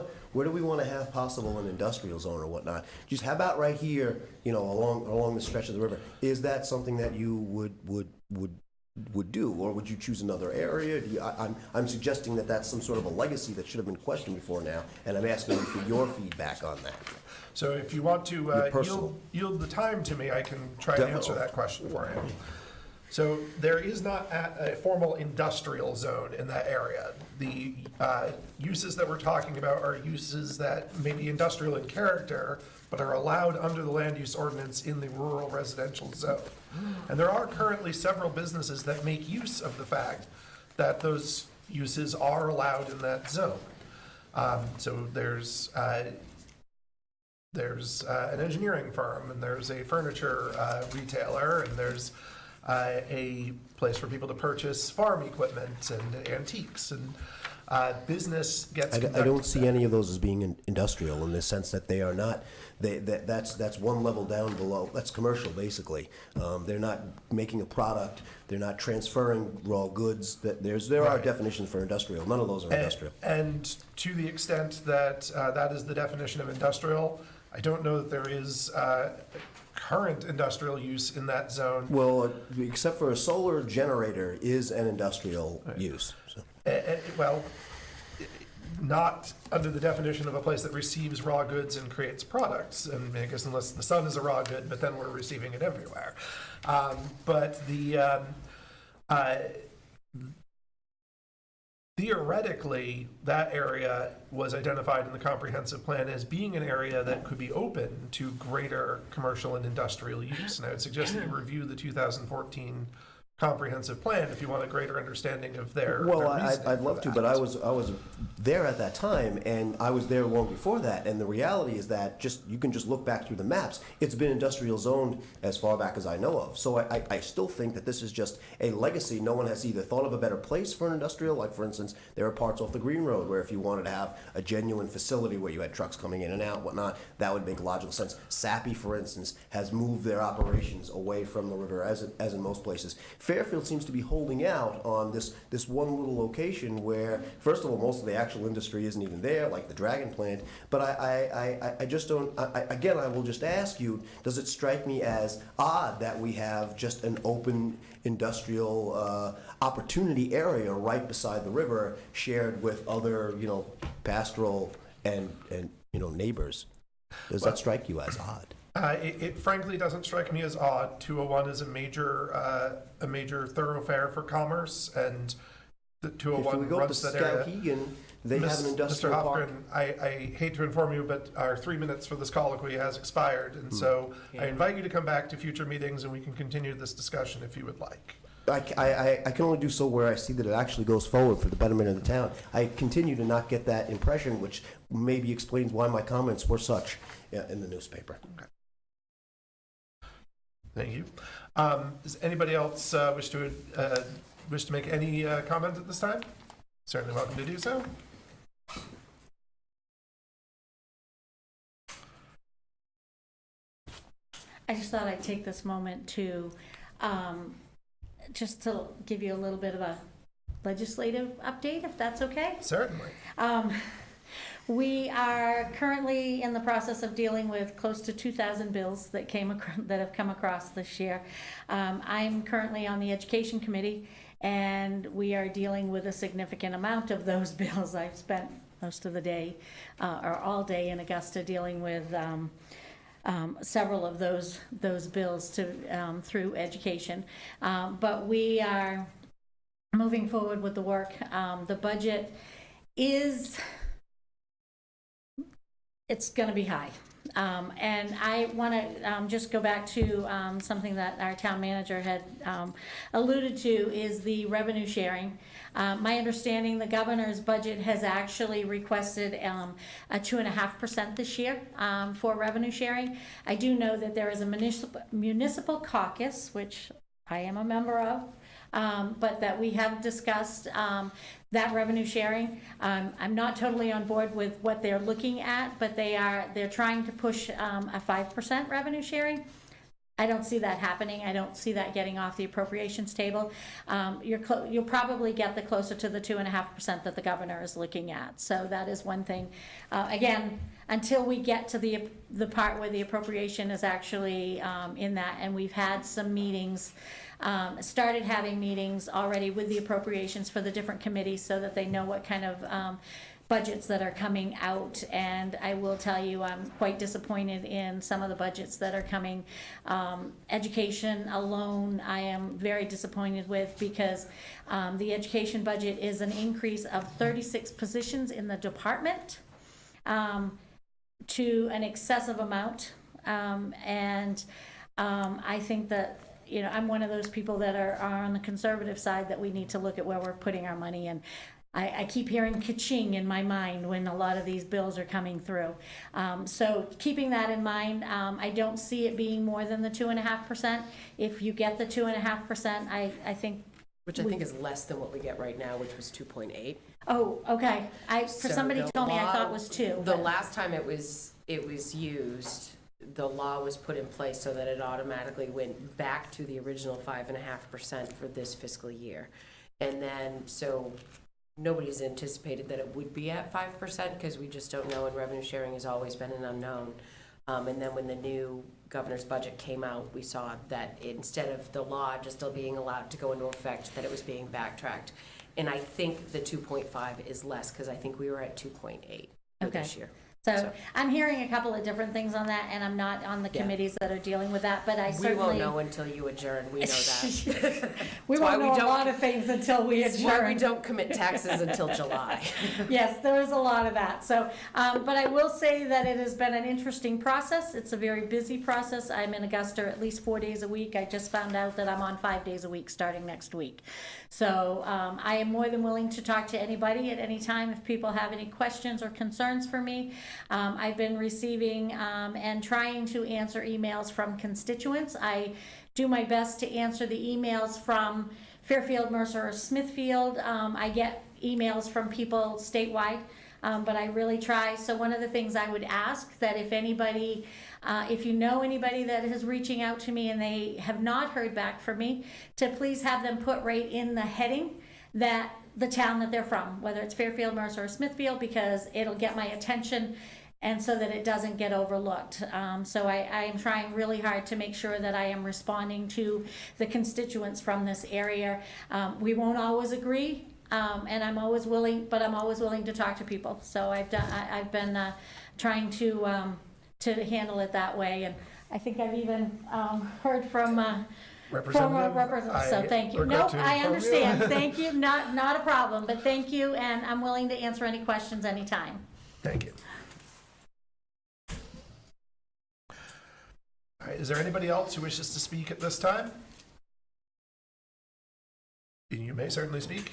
to have possible an industrial zone or whatnot? Just how about right here, along the stretch of the river? Is that something that you would do, or would you choose another area? I'm suggesting that that's some sort of a legacy that should have been questioned before now, and I'm asking you for your feedback on that. So if you want to personal. yield the time to me, I can try to answer Definitely. that question for you. So there is not a formal industrial zone in that area. The uses that we're talking about are uses that may be industrial in character, but are allowed under the land use ordinance in the rural residential zone. And there are currently several businesses that make use of the fact that those uses are allowed in that zone. So there's an engineering firm, and there's a furniture retailer, and there's a place for people to purchase farm equipment and antiques, and business gets I conducted. don't see any of those as being industrial in the sense that they are not. That's one level down below. That's commercial, basically. They're not making a product. They're not transferring raw goods. There are Right. definitions for industrial. None of those are industrial. And to the extent that that is the definition of industrial, I don't know that there is current industrial use in that zone. Well, except for a solar generator is an industrial use. So. Well, not under the definition of a place that receives raw goods and creates products. And I guess unless the sun is a raw good, but then we're receiving it everywhere. But theoretically, that area was identified in the comprehensive plan as being an area that could be open to greater commercial and industrial use. And I would suggest that you review the 2014 comprehensive plan if you want a greater understanding of their Well, reasoning I'd for love to, that. but I was there at that time, and I was there long before that. And the reality is that you can just look back through the maps. It's been industrial zoned as far back as I know of. So I still think that this is just a legacy. No one has either thought of a better place for an industrial. Like, for instance, there are parts off the Green Road where if you wanted to have a genuine facility where you had trucks coming in and out, whatnot, that would make logical sense. Sappi, for instance, has moved their operations away from the river, as in most places. Fairfield seems to be holding out on this one little location where, first of all, most of the actual industry isn't even there, like the Dragon plant. But I just don't. Again, I will just ask you: does it strike me as odd that we have just an open industrial opportunity area right beside the river, shared with other, pastoral and neighbors? Does that strike you as odd? It frankly doesn't strike me as odd. 201 is a major thoroughfare for commerce, and the If we 201 go to runs that area. Skowhegan, they have an industrial Mr. park. Hofgren, I hate to inform you, but our 3 minutes for this colloquy has expired, and so I invite you to come back to future meetings, and we can continue this discussion if you would like. I can only do so where I see that it actually goes forward for the betterment of the town. I continue to not get that impression, which maybe explains why my comments were such in the newspaper. Okay. Thank you. Does anybody else wish to make any comment at this time? Certainly welcome to do so. I just thought I'd take this moment to, just to give you a little bit of a legislative update, if that's okay. Certainly. We are currently in the process of dealing with close to 2,000 bills that have come across this year. I'm currently on the Education Committee, and we are dealing with a significant amount of those bills. I've spent most of the day, or all day in Augusta, dealing with several of those bills through education. But we are moving forward with the work. The budget it's going to be high. And I want to just go back to something that our town manager had alluded to, is the revenue sharing. My understanding, the governor's budget has actually requested a 2.5% this year for revenue sharing. I do know that there is a municipal caucus, which I am a member of, but that we have discussed that revenue sharing. I'm not totally on board with what they're looking at, but they're trying to push a 5% revenue sharing. I don't see that happening. I don't see that getting off the appropriations table. You'll probably get closer to the 2.5% that the governor is looking at. So that is one thing. Again, until we get to the part where the appropriation is actually in that, and we've had some meetings, started having meetings already with the appropriations for the different committees so that they know what kind of budgets that are coming out. And I will tell you, I'm quite disappointed in some of the budgets that are coming. Education alone, I am very disappointed with, because the education budget is an increase of 36 positions in the department to an excessive amount. I think that, I'm one of those people that are on the conservative side, that we need to look at where we're putting our money in. I keep hearing ka-ching in my mind when a lot of these bills are coming through. So keeping that in mind, I don't see it being more than the 2.5%. If you get the 2.5%, I think. Which I think is less than what we get right now, which was 2.8. Oh, okay. Somebody told me I thought it was 2. The last time it was used, the law was put in place so that it automatically went back to the original 5.5% for this fiscal year. And then, so nobody's anticipated that it would be at 5%, because we just don't know, and revenue sharing has always been an unknown. And then when the new governor's budget came out, we saw that instead of the law just still being allowed to go into effect, that it was being backtracked. And I think the 2.5 is less, because I think we were at 2.8 this year. So I'm hearing a couple of different things on that, and I'm not on the committees that are dealing with that, but I certainly. We won't know until you adjourn, we know that. We won't know a lot of things until we adjourn. That's why we don't commit taxes until July. Yes, there is a lot of that. So, but I will say that it has been an interesting process. It's a very busy process. I'm in Augusta at least 4 days a week. I just found out that I'm on 5 days a week starting next week. So I am more than willing to talk to anybody at any time if people have any questions or concerns for me. I've been receiving and trying to answer emails from constituents. I do my best to answer the emails from Fairfield, Mercer, or Smithfield. I get emails from people statewide, but I really try. So one of the things I would ask, that if anybody, if you know anybody that is reaching out to me and they have not heard back from me, to please have them put right in the heading that the town that they're from, whether it's Fairfield, Mercer, or Smithfield, because it'll get my attention, and so that it doesn't get overlooked. So I am trying really hard to make sure that I am responding to the constituents from this area. We won't always agree, and I'm always willing, but I'm always willing to talk to people. So I've been trying to handle it that way, and I think I've even heard from representative. So thank you. Nope, I understand. Thank you. Not a problem, but thank you, and I'm willing to answer any questions anytime. Thank you. All right, is there anybody else who wishes to speak at this time? You may certainly speak.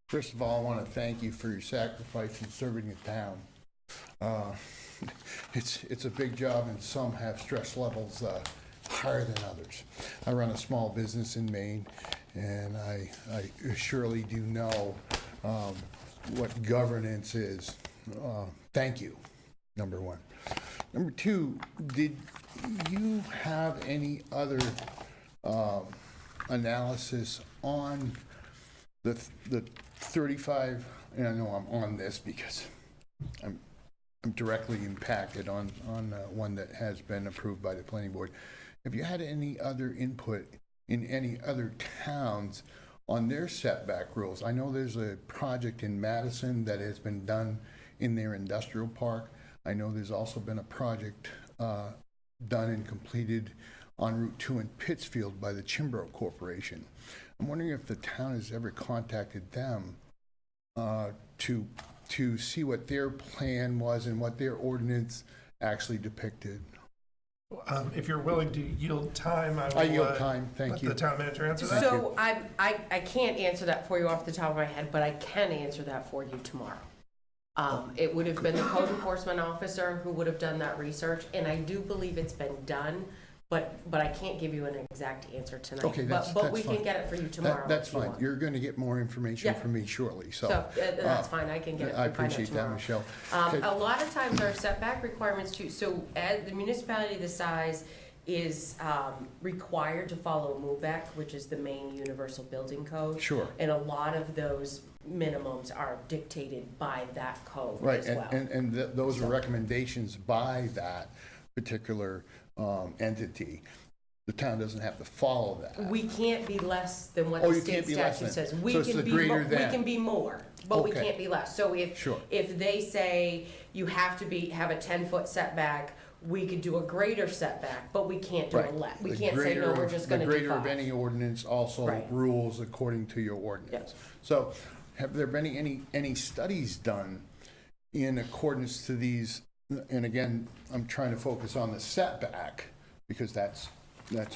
First of all, I want to thank you for your sacrifice in serving the town. It's a big job, and some have stress levels higher than others. I run a small business in Maine, and I surely do know what governance is. Thank you, number one. Number two, did you have any other analysis on the 35, and I know I'm on this because I'm directly impacted on one that has been approved by the planning board. Have you had any other input in any other towns on their setback rules? I know there's a project in Madison that has been done in their industrial park. I know there's also been a project done and completed on Route 2 in Pittsfield by the Chimbrow Corporation. I'm wondering if the town has ever contacted them to see what their plan was and what their ordinance actually depicted. If you're willing to yield time, I will I yield time, thank let you. the town manager answer that. So I can't answer that for you off the top of my head, but I can answer that for you tomorrow. It would have been the code enforcement officer who would have done that research, and I do believe it's been done, but I can't give you an exact answer tonight. Okay, that's But we fine. can get it for you tomorrow. That's if you fine. want. You're going to get more information Yeah. from me shortly, so. So, that's fine, I can get it, I and find out appreciate that, tomorrow. Michelle. A lot of times our setback requirements too, so as the municipality this size is required to follow MUBEC, which is the main universal building code. Sure. And a lot of those minimums are dictated by that code Right, as well. and those are recommendations by that particular entity. The town doesn't have to follow that. We can't be less than what Oh, the you state can't be less statute than. says. We So it's can the be greater we than. can be more, but we Okay. can't be less. So Sure. if they say you have to have a 10-foot setback, we could do a greater setback, but we can't do a Right. less. We The can't say, no, greater we're of- just gonna do The greater of 5. any ordinance also Right. rules according to your ordinance. Yes. So have there been any studies done in accordance to these? And again, I'm trying to focus on the setback because that's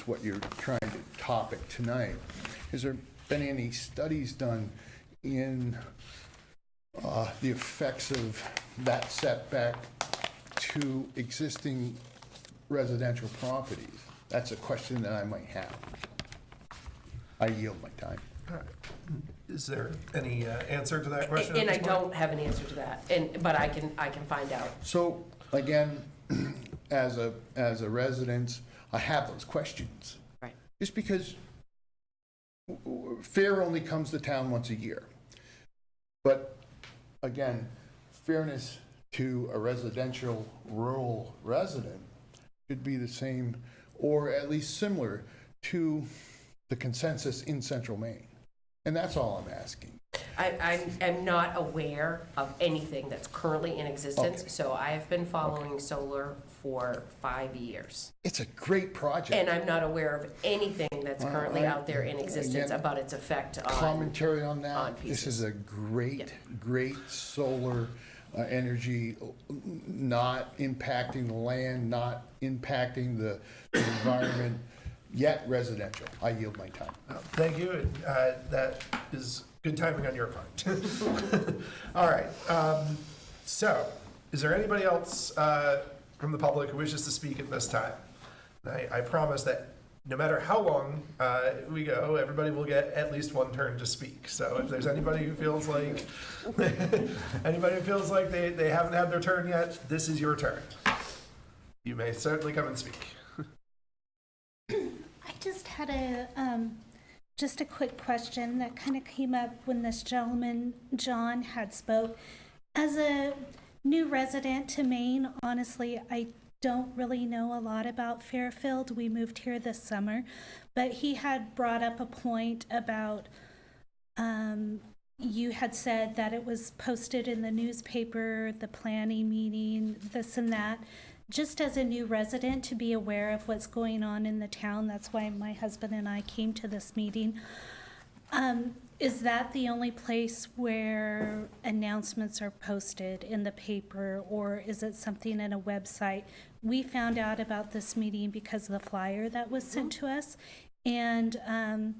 what you're trying to topic tonight. Has there been any studies done in the effects of that setback to existing residential properties? That's a question that I might have. I yield my time. All right. Is there any answer to that question? And at I this point? don't have an answer to that, but I can find out. So again, as a resident, I have those questions. Right. Just because fair only comes to town once a year. But again, fairness to a residential rural resident should be the same, or at least similar to the consensus in central Maine. And that's all I'm asking. I'm not aware of anything that's currently in existence, Okay. so I have been following solar for 5 years. It's a great project. And I'm not aware of anything that's currently out there in existence Again, about its effect on. Commentary on on that. This pieces. is a great solar energy, not impacting the land, not impacting the environment, yet residential. I yield my time. Thank you. That is good timing on your part. All right. So, is there anybody else from the public who wishes to speak at this time? I promise that no matter how long we go, everybody will get at least one turn to speak. So if there's anybody who feels like they haven't had their turn yet, this is your turn. You may certainly come and speak. I just had just a quick question that kind of came up when this gentleman, John, had spoke. As a new resident to Maine, honestly, I don't really know a lot about Fairfield. We moved here this summer, but he had brought up a point about you had said that it was posted in the newspaper, the planning meeting, this and that. Just as a new resident, to be aware of what's going on in the town, that's why my husband and I came to this meeting. Is that the only place where announcements are posted in the paper, or is it something in a website? We found out about this meeting because of the flyer that was sent to us, and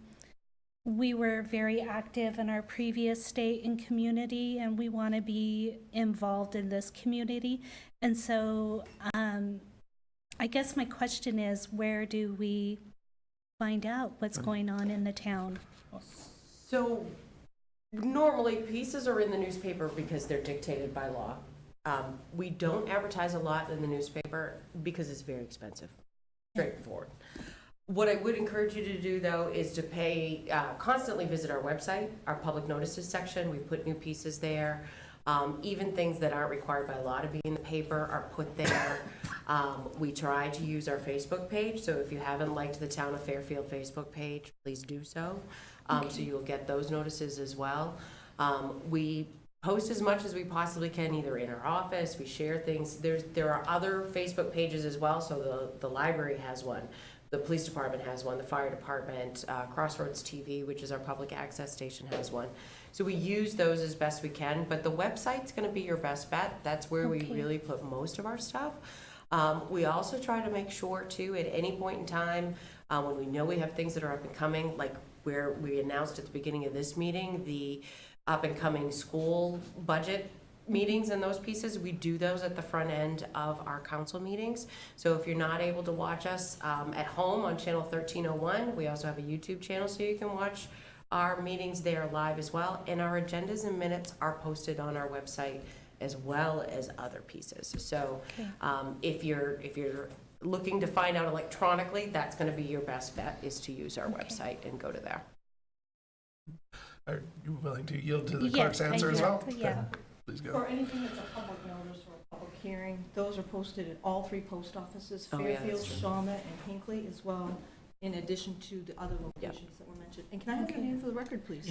we were very active in our previous state and community, and we want to be involved in this community. And so I guess my question is, where do we find out what's going on in the town? So normally pieces are in the newspaper because they're dictated by law. We don't advertise a lot in the newspaper because it's very expensive, straightforward. What I would encourage you to do, though, is to constantly visit our website, our public notices section. We put new pieces there. Even things that aren't required by law to be in the paper are put there. We try to use our Facebook page, so if you haven't liked the Town of Fairfield Facebook page, please do so. So you'll get those notices as well. We post as much as we possibly can, either in our office, we share things. There are other Facebook pages as well, so the library has one. the police department has one, the fire department, Crossroads-TV, which is our public access station, has one. So we use those as best we can, but the website's gonna be your best bet. That's where we Okay. really put most of our stuff. We also try to make sure too, at any point in time, when we know we have things that are up and coming, like where we announced at the beginning of this meeting, the up and coming school budget meetings and those pieces, we do those at the front end of our council meetings. So if you're not able to watch us at home on channel 1301, we also have a YouTube channel so you can watch our meetings there live as well. And our agendas and minutes are posted on our website as well as other pieces. So if you're looking to find out electronically, that's going to be your best bet, is to use our website and go to there. Are you willing to yield to the Yes, clerk's answer as well? yeah. Okay, please go. For anything that's a public notice or a public hearing, those are posted at all 3 post offices, Oh, yeah, Fairfield, that's true. Shawmut, and Hinckley as well, in addition to the other locations that were mentioned. And can I have your name for the record, please?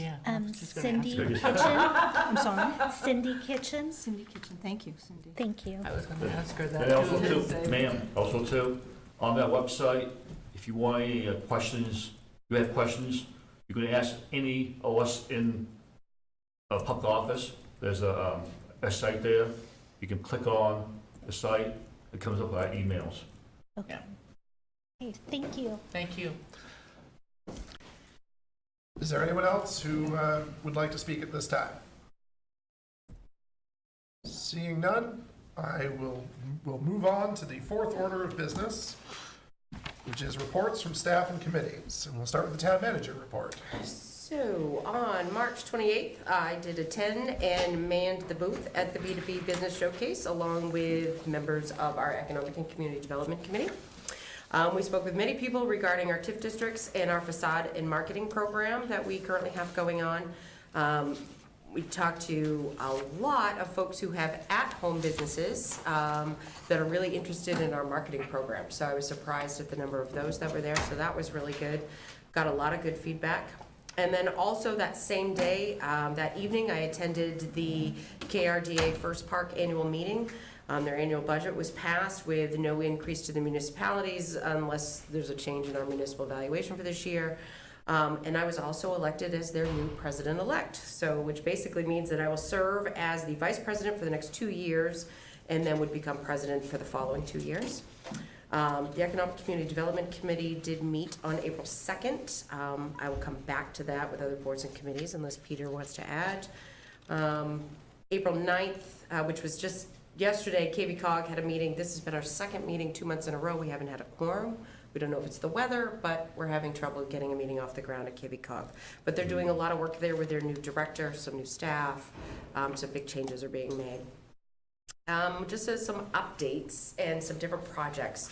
Cindy Kitchen. I'm sorry? Cindy Kitchen. Cindy Kitchen, thank you, Cindy. Thank you. I was gonna ask her that. And also too, ma'am, also too, on that website, if you want any questions, you have questions, you can ask any of us in a public office. There's a site there. You can click on the site. It comes up with our emails. Okay. Okay, thank you. Thank you. Is there anyone else who would like to speak at this time? Seeing none, I will move on to the fourth order of business, which is reports from staff and committees. And we'll start with the town manager report. So on March 28th, I did attend and manned the booth at the B2B Business Showcase along with members of our Economic and Community Development Committee. We spoke with many people regarding our TIF districts and our facade and marketing program that we currently have going on. We talked to a lot of folks who have at-home businesses that are really interested in our marketing program. So I was surprised at the number of those that were there, so that was really good. Got a lot of good feedback. And then also that same day, that evening, I attended the KRDA First Park annual meeting. Their annual budget was passed with no increase to the municipalities unless there's a change in our municipal valuation for this year. And I was also elected as their new president-elect, so which basically means that I will serve as the vice president for the next 2 years and then would become president for the following 2 years. The Economic Community Development Committee did meet on April 2nd. I will come back to that with other boards and committees unless Peter wants to add. April 9th, which was just yesterday, KVCOG had a meeting. This has been our second meeting 2 months in a row. We haven't had a quorum. We don't know if it's the weather, but we're having trouble getting a meeting off the ground at KVCOG. But they're doing a lot of work there with their new director, some new staff. Some big changes are being made. Just as some updates and some different projects.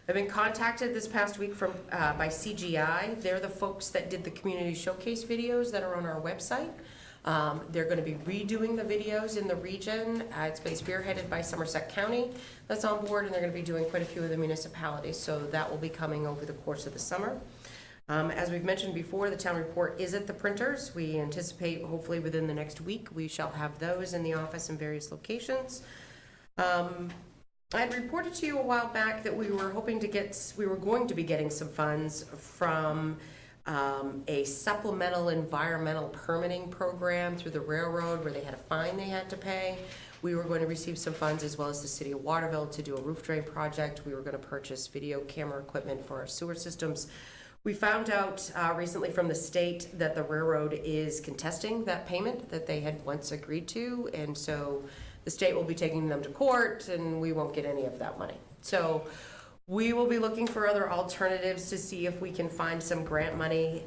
I've been contacted this past week by CGI. They're the folks that did the community showcase videos that are on our website. They're going to be redoing the videos in the region. It's been spearheaded by Somerset County that's on board, and they're going to be doing quite a few of the municipalities, so that will be coming over the course of the summer. As we've mentioned before, the town report is at the printers. We anticipate hopefully within the next week we shall have those in the office in various locations. I had reported to you a while back that we were going to be getting some funds from a supplemental environmental permitting program through the railroad where they had a fine they had to pay. We were going to receive some funds as well as the city of Waterville to do a roof drain project. We were going to purchase video camera equipment for our sewer systems. We found out recently from the state that the railroad is contesting that payment that they had once agreed to, and so the state will be taking them to court and we won't get any of that money. So we will be looking for other alternatives to see if we can find some grant money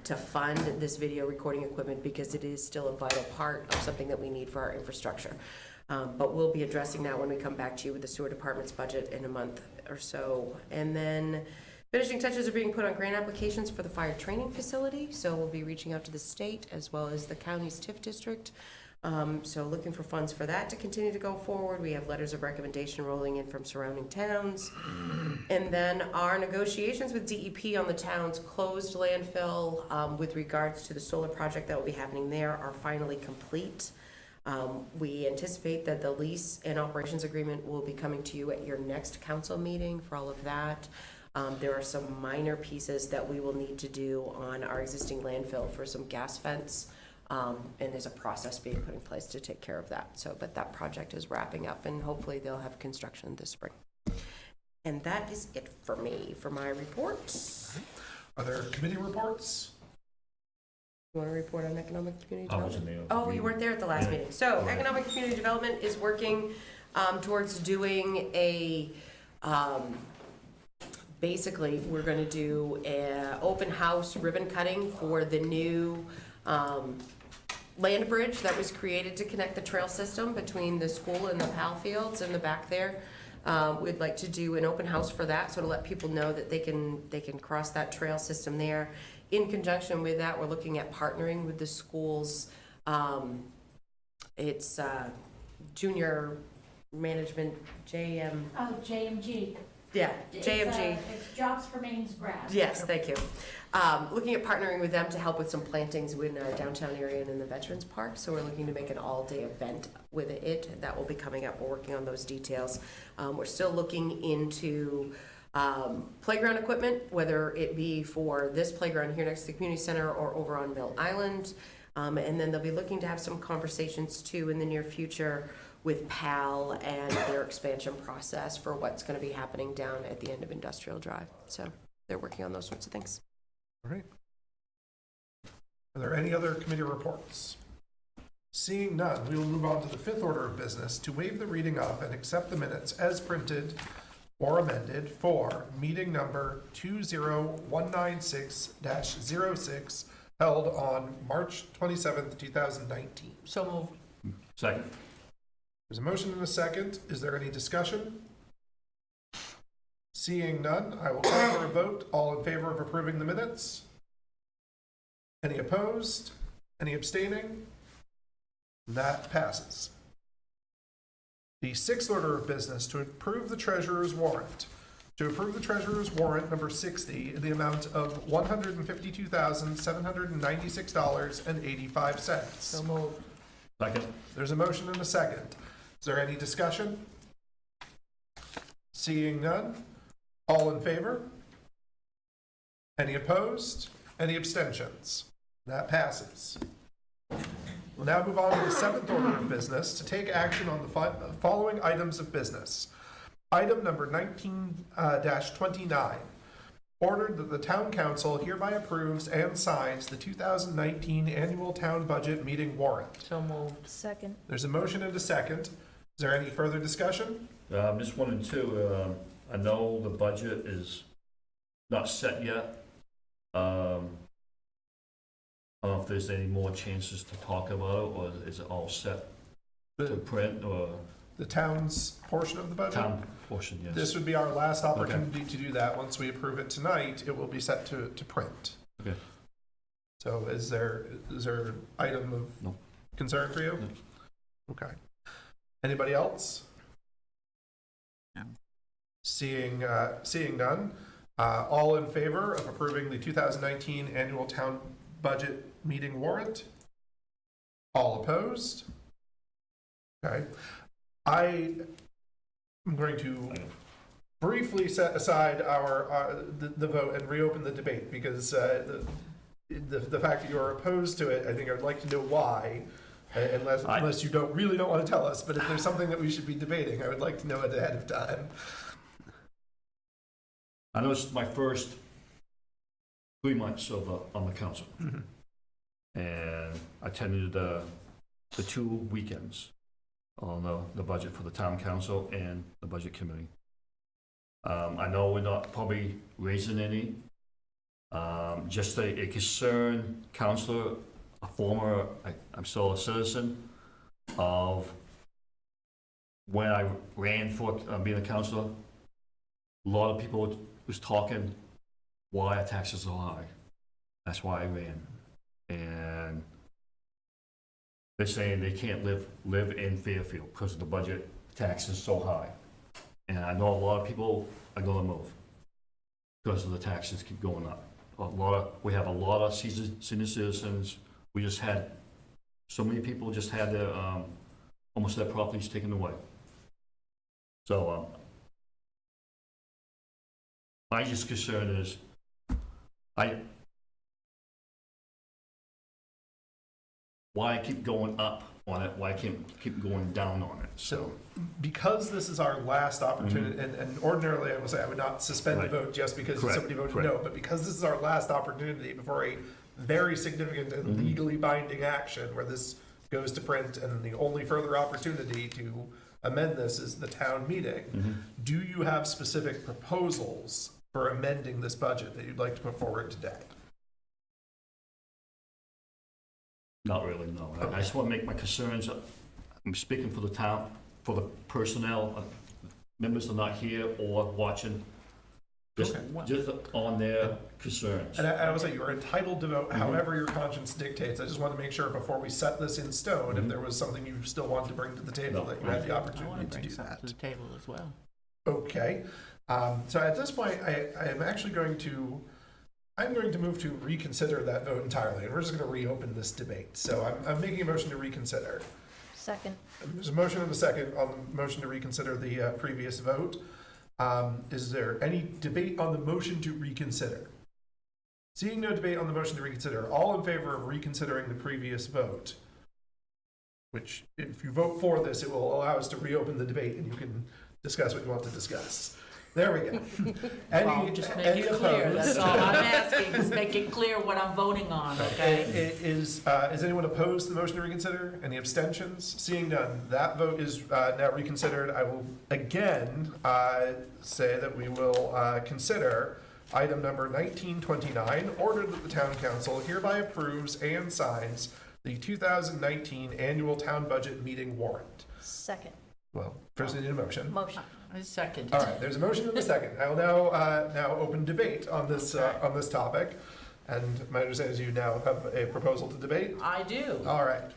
to fund this video recording equipment, because it is still a vital part of something that we need for our infrastructure. But we'll be addressing that when we come back to you with the sewer department's budget in a month or so. And then finishing touches are being put on grant applications for the fire training facility. So we'll be reaching out to the state as well as the county's TIF district. So looking for funds for that to continue to go forward. We have letters of recommendation rolling in from surrounding towns. And then our negotiations with DEP on the town's closed landfill with regards to the solar project that will be happening there are finally complete. We anticipate that the lease and operations agreement will be coming to you at your next council meeting for all of that. There are some minor pieces that we will need to do on our existing landfill for some gas vents. And there's a process being put in place to take care of that. So, but that project is wrapping up and hopefully they'll have construction this spring. And that is it for me, for my reports. Are there committee reports? You want to report on economic community I wasn't development? there. Oh, you weren't there at the last meeting. So economic community development is working towards doing a, basically, we're going to do an open house ribbon cutting for the new land bridge that was created to connect the trail system between the school and the Pal Fields in the back there. We'd like to do an open house for that, so to let people know that they can cross that trail system there. In conjunction with that, we're looking at partnering with the schools. It's junior management, JM. Oh, JMG. Yeah, JMG. It's Jobs for Maine's Grass. Yes, thank you. Looking at partnering with them to help with some plantings in our downtown area and in the Veterans Park. So we're looking to make an all-day event with it. That will be coming up. We're working on those details. We're still looking into playground equipment, whether it be for this playground here next to the community center or over on Mill Island. And then they'll be looking to have some conversations too in the near future with PAL and their expansion process for what's going to be happening down at the end of Industrial Drive. So they're working on those sorts of things. All right. Are there any other committee reports? Seeing none, we will move on to the fifth order of business to waive the reading of and accept the minutes as printed or amended for meeting number 20196-06 held on March 27th, 2019. So moved. Second. There's a motion and a second. Is there any discussion? Seeing none, I will call for a vote. All in favor of approving the minutes? Any opposed? Any abstaining? That passes. The sixth order of business to approve the treasurer's warrant. To approve the treasurer's warrant number 60 in the amount of $152,796.85. So moved. Second. There's a motion and a second. Is there any discussion? Seeing none, all in favor? Any opposed? Any abstentions? That passes. We'll now move on to the seventh order of business to take action on the following items of business. Item number 19-29. Ordered that the town council hereby approves and signs the 2019 annual town budget meeting warrant. So moved. Second. There's a motion and a second. Is there any further discussion? Just one and two. I know the budget is not set yet. I don't know if there's any more chances to talk about it, or is it all set to print, or The town's portion of the budget? town portion, yes. This would be our last opportunity to do that. Once we approve it tonight, it will be set to print. Okay. So is there item of No. concern for you? No. Okay. Anybody else? No. Seeing none, all in favor of approving the 2019 annual town budget meeting warrant? All opposed? Okay. I am going to briefly set aside the vote and reopen the debate because the fact that you're opposed to it, I think I would like to know why, unless you don't want to tell us. But if there's something that we should be debating, I would like to know it ahead of time. I know this is my first 3 months on the council. Mm-hmm. And I attended the 2 weekends on the budget for the town council and the budget committee. I know we're not probably raising any. Just a concerned counselor, a former, I'm still a citizen of when I ran for being a counselor. A lot of people was talking why our taxes are high. That's why I ran. And they're saying they can't live in Fairfield because the budget tax is so high. And I know a lot of people are going to move because of the taxes keep going up. We have a lot of senior citizens. We just had so many people just had their almost their properties taken away. So My just concern is, why keep going up on it? Why can't keep going down on it? So, because this is our last opportunity, and ordinarily I would say I would not suspend the Right. vote just because Correct, somebody voted correct. no, but because this is our last opportunity before a very significant and legally binding action where this goes to print, and the only further opportunity to amend this is the town meeting, do you have specific proposals for amending this budget that you'd like to put forward today? Not really, no. I just want to make my concerns, I'm speaking for the town, for the personnel, members are not here or watching, just on their concerns. And I would say you're entitled to vote however your conscience dictates. I just want to make sure before we set this in stone, if there was something you still wanted to bring to the table, that you had the opportunity to do that. To the table as well. Okay, so at this point, I'm going to move to reconsider that vote entirely, and we're just going to reopen this debate. So I'm making a motion to reconsider. Second. There's a motion and a second on the motion to reconsider the previous vote. Is there any debate on the motion to reconsider? Seeing no debate on the motion to reconsider, all in favor of reconsidering the previous vote? Which, if you vote for this, it will allow us to reopen the debate and you can discuss what you want to discuss. There we go. Well, just make it clear, that's all I'm asking, is make it clear what I'm voting on, okay? Is anyone opposed to the motion to reconsider? Any abstentions? Seeing none, that vote is now reconsidered. I will again say that we will consider item number 1929, order that the town council hereby approves and signs the 2019 annual town budget meeting warrant. Second. Well, first we need a motion. Motion. I second. All right, there's a motion and a second. I will now open debate on this topic. And my understanding is you now have a proposal to debate. I do. All right.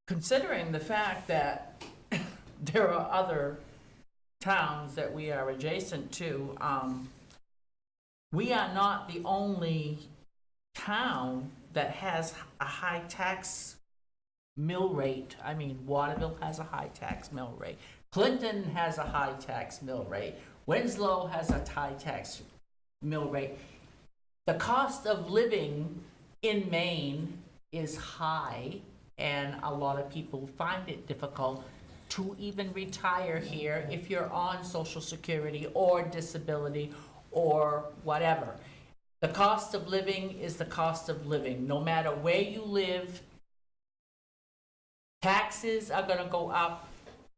Considering the fact that there are other towns that we are adjacent to, we are not the only town that has a high tax mill rate. I mean, Waterville has a high tax mill rate. Clinton has a high tax mill rate. Winslow has a high tax mill rate. The cost of living in Maine is high, and a lot of people find it difficult to even retire here if you're on Social Security or disability or whatever. The cost of living is the cost of living. No matter where you live, taxes are gonna go up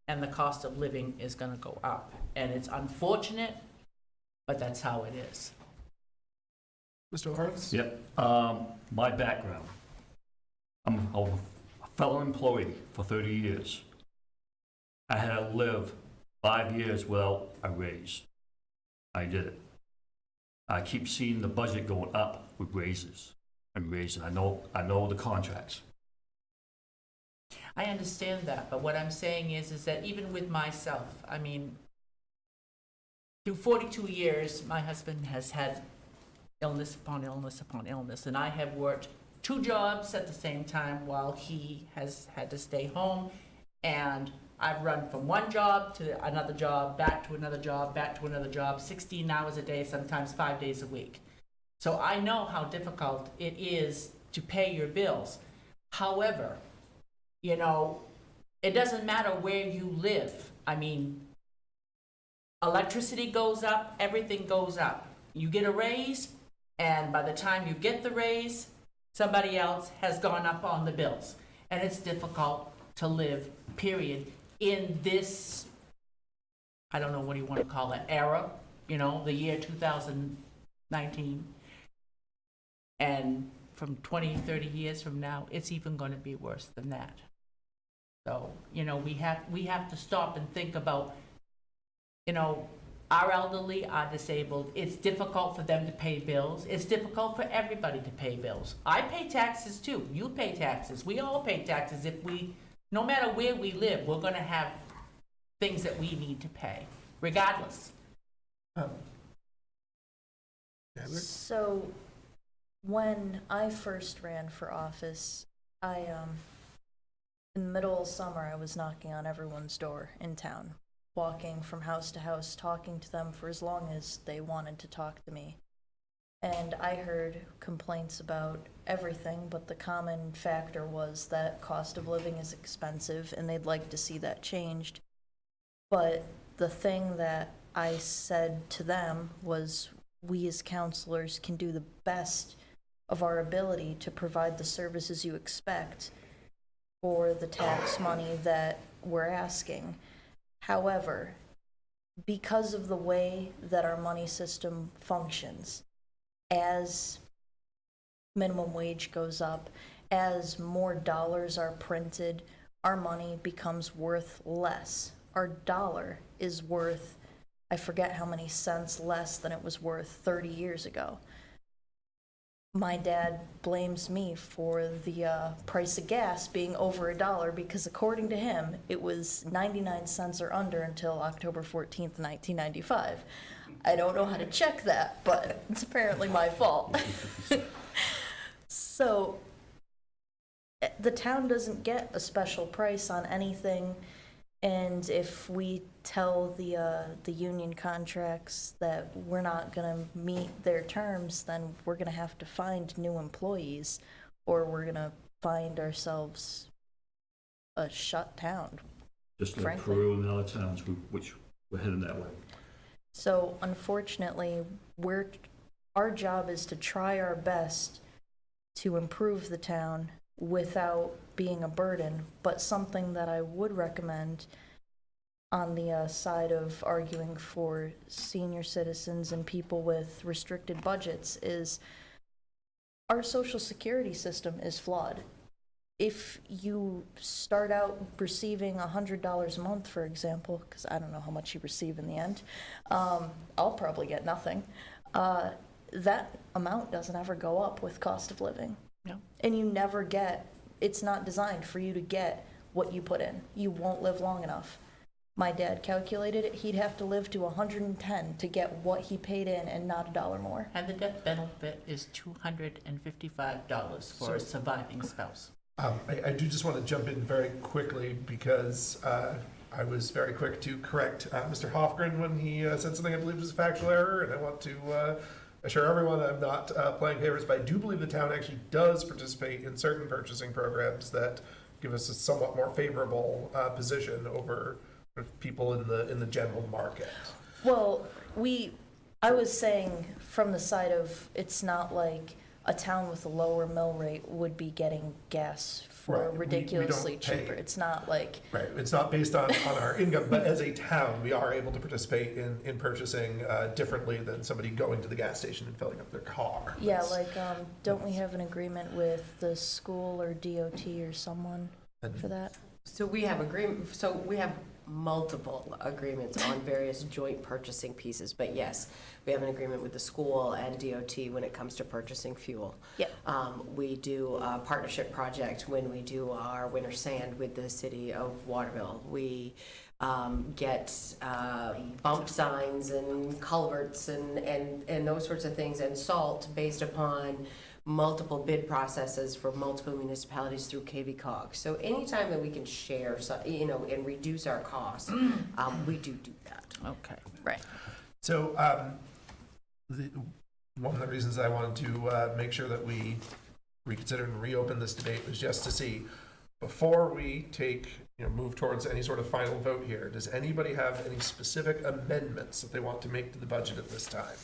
and the cost of living is gonna go up. And it's unfortunate, but that's how it is. Mr. Lawrence? Yep. My background, I'm a fellow employee for 30 years. I had to live 5 years without a raise. I did it. I keep seeing the budget going up with raises and raises. I know the contracts. I understand that, but what I'm saying is that even with myself, I mean, through 42 years, my husband has had illness upon illness upon illness, and I have worked 2 jobs at the same time while he has had to stay home, and I've run from one job to another job, back to another job, back to another job, 16 hours a day, sometimes 5 days a week. So I know how difficult it is to pay your bills. However, you know, it doesn't matter where you live. I mean, electricity goes up, everything goes up. You get a raise, and by the time you get the raise, somebody else has gone up on the bills. And it's difficult to live, period, in this, I don't know what you want to call it, era, you know, the year 2019. And from 20, 30 years from now, it's even going to be worse than that. So, you know, we have to stop and think about, you know, our elderly are disabled. It's difficult for them to pay bills. It's difficult for everybody to pay bills. I pay taxes too. You pay taxes. We all pay taxes. No matter where we live, we're going to have things that we need to pay, regardless. So, when I first ran for office, in the middle of summer, I was knocking on everyone's door in town, walking from house to house, talking to them for as long as they wanted to talk to me. And I heard complaints about everything, but the common factor was that cost of living is expensive and they'd like to see that changed. But the thing that I said to them was, we as counselors can do the best of our ability to provide the services you expect for the tax money that we're asking. However, because of the way that our money system functions, as minimum wage goes up, as more dollars are printed, our money becomes worth less. Our dollar is worth, I forget how many cents less than it was worth 30 years ago. My dad blames me for the price of gas being over $1 because according to him, it was 99 cents or under until October 14th, 1995. I don't know how to check that, but it's apparently my fault. So the town doesn't get a special price on anything, and if we tell the union contracts that we're not going to meet their terms, then we're going to have to find new employees, or we're going to find ourselves a shut town. Just like frankly. Peru and other towns, which we're heading that way. So unfortunately, our job is to try our best to improve the town without being a burden, but something that I would recommend on the side of arguing for senior citizens and people with restricted budgets is our social security system is flawed. If you start out receiving $100 a month, for example, because I don't know how much you receive in the end, I'll probably get nothing. That amount doesn't ever go up with cost of living. No. And you never get, it's not designed for you to get what you put in. You won't live long enough. My dad calculated it, he'd have to live to 110 to get what he paid in and not $1 more. And the death benefit is $255 for a surviving spouse. I do just want to jump in very quickly because I was very quick to correct Mr. Hofgren when he said something I believe was a factual error, and I want to assure everyone I'm not playing favorites, but I do believe the town actually does participate in certain purchasing programs that give us a somewhat more favorable position over people in the general market. Well, I was saying from the side of, it's not like a town with a lower mill rate would be getting gas for Right. ridiculously We don't pay. cheaper. It's not like, Right, it's not based on our income, but as a town, we are able to participate in purchasing differently than somebody going to the gas station and filling up their car. yeah, like, don't we have an agreement with the school or DOT or someone for that? So we have multiple agreements on various joint purchasing pieces, but yes, we have an agreement with the school and DOT when it comes to purchasing fuel. Yep. We do a partnership project when we do our winter sand with the city of Waterville. We get bump signs and culverts and those sorts of things, and salt based upon multiple bid processes for multiple municipalities through KVCOG. So anytime that we can share, and reduce our costs, we do that. Okay. Right. So one of the reasons I wanted to make sure that we reconsider and reopen this debate was just to see, before we move towards any sort of final vote here, does anybody have any specific amendments that they want to make to the budget at this time?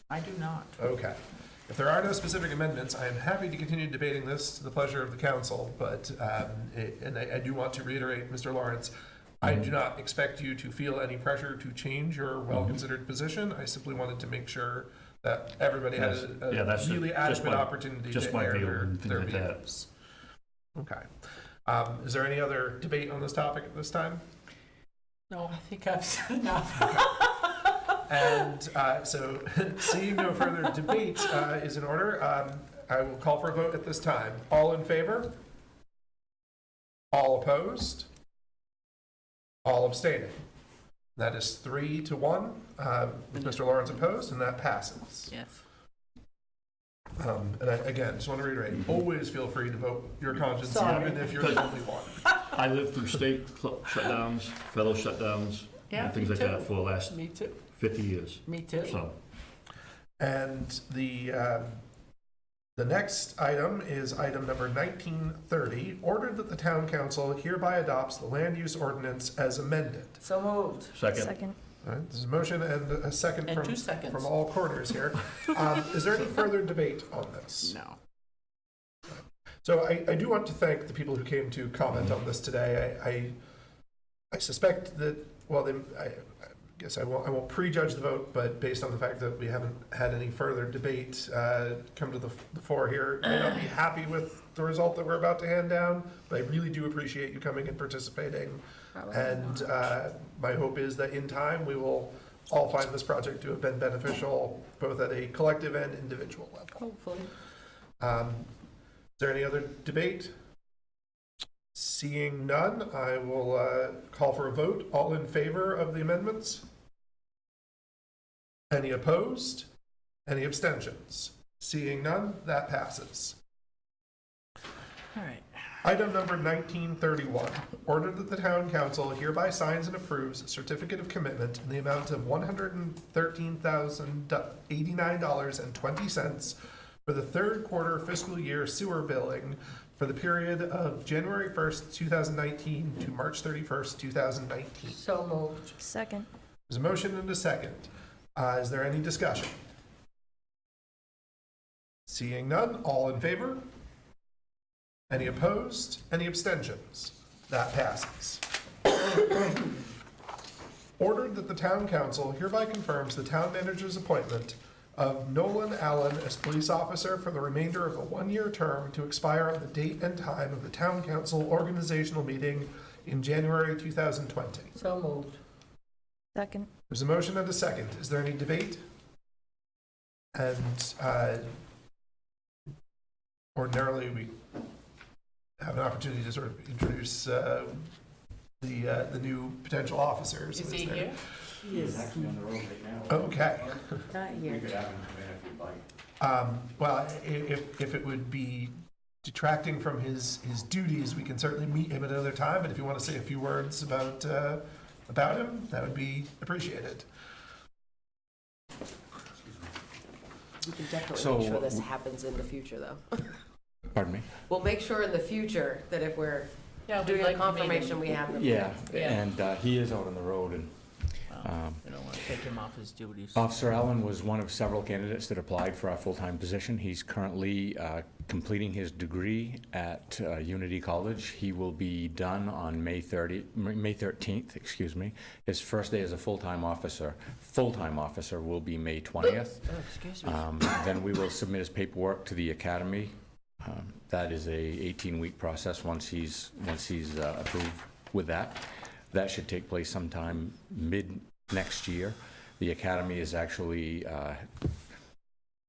I do not. Okay. If there are no specific amendments, I am happy to continue debating this to the pleasure of the council, but, and I do want to reiterate, Mr. Lawrence, I do not expect you to feel any pressure to change your well-considered position. I simply wanted to make sure that everybody had a really adequate opportunity to air their views. Okay. Is there any other debate on this topic at this time? No, I think I've said enough. And so, seeing no further debate is in order, I will call for a vote at this time. All in favor? All opposed? All abstaining? That is 3-1, with Mr. Lawrence opposed, and that passes. Yes. And again, just want to reiterate, always feel free to vote your conscience, Sorry. even if you're the only one. I lived through state shutdowns, federal shutdowns, Yeah, and things me like that too. for the last Me too. 50 years. Me too. So, And the next item is item number 1930, ordered that the town council hereby adopts the land use ordinance as amended. So moved. second. Second. All right, there's a motion and a second And from, 2 seconds. from all corners here. Is there any further debate on this? No. So I do want to thank the people who came to comment on this today. I suspect that, well, I guess I won't prejudge the vote, but based on the fact that we haven't had any further debate come to the fore here, I may not be happy with the result that we're about to hand down, but I really do appreciate you coming and participating. And my hope is that in time, we will all find this project to have been beneficial, both at a collective and individual level. Hopefully. Is there any other debate? Seeing none, I will call for a vote. All in favor of the amendments? Any opposed? Any abstentions? Seeing none, that passes. All right. Item number 1931, ordered that the town council hereby signs and approves a certificate of commitment in the amount of $113,089.20 for the third quarter fiscal year sewer billing for the period of January 1st, 2019 to March 31st, 2019. So moved. Second. There's a motion and a second. Is there any discussion? Seeing none, all in favor? Any opposed? Any abstentions? That passes. Ordered that the town council hereby confirms the town manager's appointment of Nolan Allen as police officer for the remainder of a one-year term to expire on the date and time of the town council organizational meeting in January 2020. So moved. Second. There's a motion and a second. Is there any debate? And ordinarily, we have an opportunity to sort of introduce the new potential officers. Is he here? He is actually on the road right now. Okay. Not We here. could have him come in if you'd like. Well, if it would be detracting from his duties, we can certainly meet him at another time, but if you want to say a few words about him, that would be appreciated. We can definitely So, make sure this happens in the future, though. Pardon me? We'll make sure in the future that if we're Yeah, we'd doing a like to meet him. confirmation, we have them. Yeah, Yeah. and he is out on the road, and We don't want to take him off his duties. Officer Allen was one of several candidates that applied for our full-time position. He's currently completing his degree at Unity College. He will be done on May 13th, excuse me. His first day as a full-time officer will be May 20th. Oh, excuse me. Then we will submit his paperwork to the academy. That is a 18-week process once he's approved with that. That should take place sometime mid next year. The academy is actually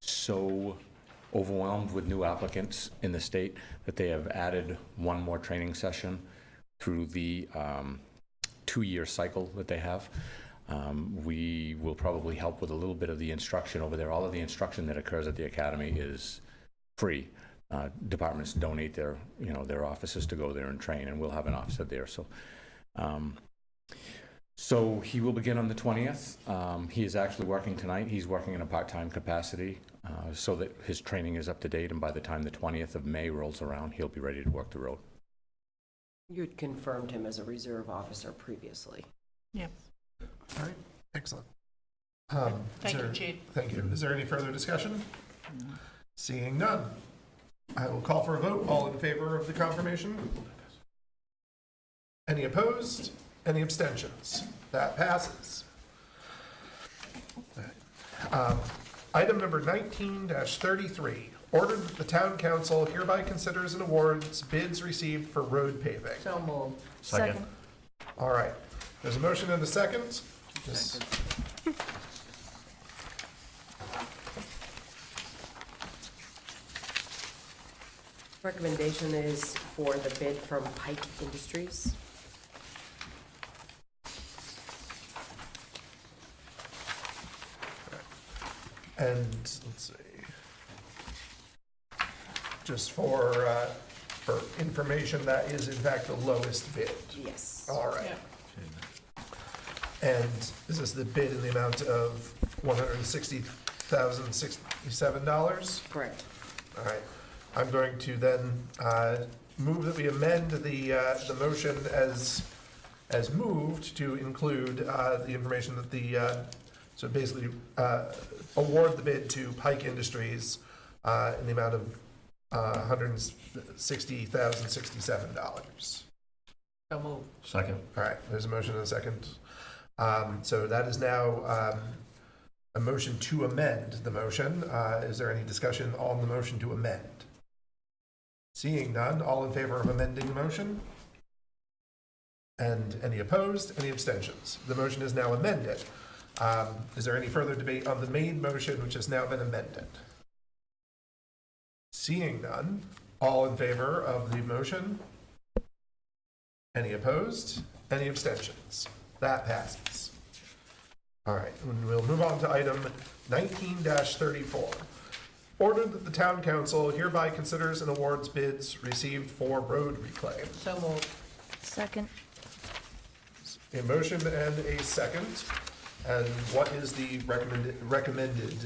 so overwhelmed with new applicants in the state that they have added one more training session through the 2-year cycle that they have. We will probably help with a little bit of the instruction over there. All of the instruction that occurs at the academy is free. Departments donate their offices to go there and train, and we'll have an officer there. So he will begin on the 20th. He is actually working tonight. He's working in a part-time capacity so that his training is up to date, and by the time the 20th of May rolls around, he'll be ready to work the road. You'd confirmed him as a reserve officer previously. Yeah. All right, excellent. Thank you, Chief. Thank you. Is there any further discussion? Seeing none, I will call for a vote. All in favor of the confirmation? Any opposed? Any abstentions? That passes. Item number 19-33, ordered that the town council hereby considers and awards bids received for road paving. So moved. Second. All right, there's a motion and a second. Recommendation is for the bid from Pike Industries. And let's see. Just for for information, that is in fact the lowest bid. Yes. All right. And is this the bid in the amount of $160,067? Correct. All right. I'm going to then move that we amend the motion as moved to include the information that so basically award the bid to Pike Industries in the amount of $160,067. So moved. Second. All right, there's a motion and a second. So that is now a motion to amend the motion. Is there any discussion on the motion to amend? Seeing none, all in favor of amending the motion? And any opposed, any abstentions? The motion is now amended. Is there any further debate on the main motion, which has now been amended? Seeing none, all in favor of the motion? Any opposed, any abstentions? That passes. All right, and we'll move on to item 19-34. Order that the town council hereby considers and awards bids received for road reclaim. So moved. Second. A motion and a second. And what is the recommended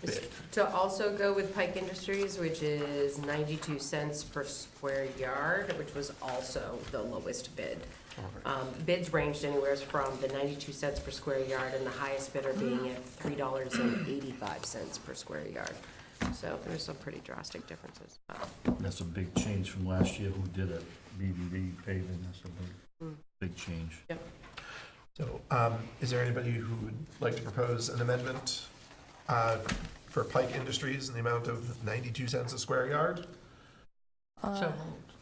bid? To also go with Pike Industries, which is 92 cents per square yard, which was also the lowest bid. Bids ranged anywhere from the 92 cents per square yard and the highest bidder being at $3.85 per square yard. So there's some pretty drastic differences. That's a big change from last year. Who did it? BBB paving. That's a big change. Yep. So, is there anybody who would like to propose an amendment for Pike Industries in the amount of 92 cents a square yard? So moved.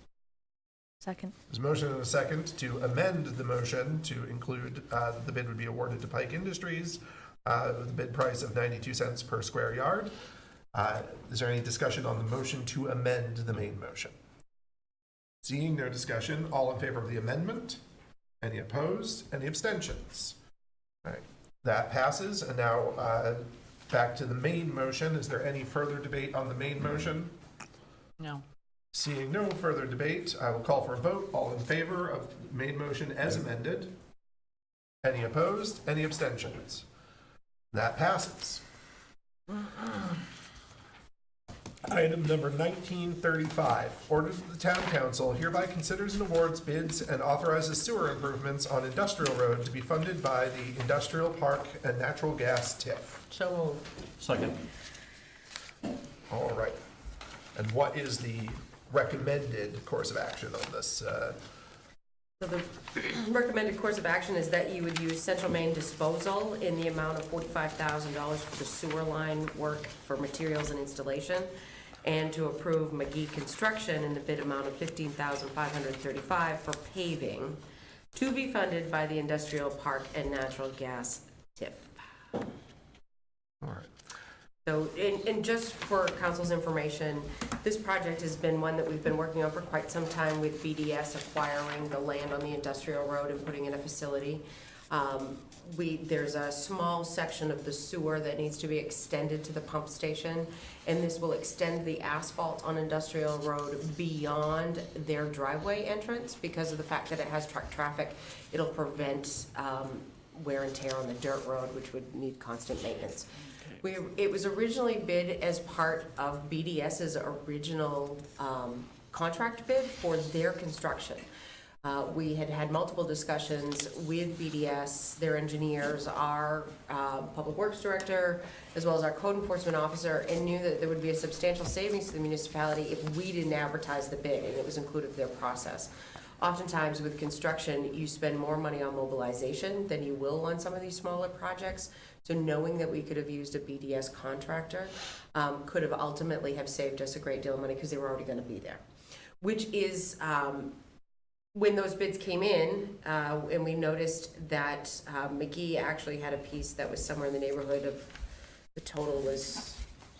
Second. There's a motion and a second to amend the motion to include the bid would be awarded to Pike Industries with a bid price of 92 cents per square yard. Is there any discussion on the motion to amend the main motion? Seeing no discussion, all in favor of the amendment? Any opposed? Any abstentions? All right, that passes. And now back to the main motion. Is there any further debate on the main motion? No. Seeing no further debate, I will call for a vote. All in favor of the main motion as amended? Any opposed? Any abstentions? That passes. Item number 1935, order that the town council hereby considers and awards bids and authorizes sewer improvements on Industrial Road to be funded by the Industrial Park and Natural Gas TIF. So moved. Second. All right. And what is the recommended course of action on this? So the recommended course of action is that you would use Central Main Disposal in the amount of $45,000 for the sewer line work for materials and installation, and to approve McGee Construction in the bid amount of $15,535 for paving, to be funded by the Industrial Park and Natural Gas TIF. All right. So, and just for council's information, this project has been one that we've been working on for quite some time with BDS acquiring the land on the industrial road and putting in a facility. There's a small section of the sewer that needs to be extended to the pump station, and this will extend the asphalt on Industrial Road beyond their driveway entrance because of the fact that it has truck traffic. It'll prevent wear and tear on the dirt road, which would need constant maintenance. It was originally bid as part of BDS's original contract bid for their construction. We had had multiple discussions with BDS, their engineers, our public works director, as well as our code enforcement officer, and knew that there would be a substantial savings to the municipality if we didn't advertise the bid, and it was included in their process. Oftentimes with construction, you spend more money on mobilization than you will on some of these smaller projects. So knowing that we could have used a BDS contractor could have ultimately have saved us a great deal of money because they were already going to be there. Which is, when those bids came in, and we noticed that McGee actually had a piece that was somewhere in the neighborhood of, the total was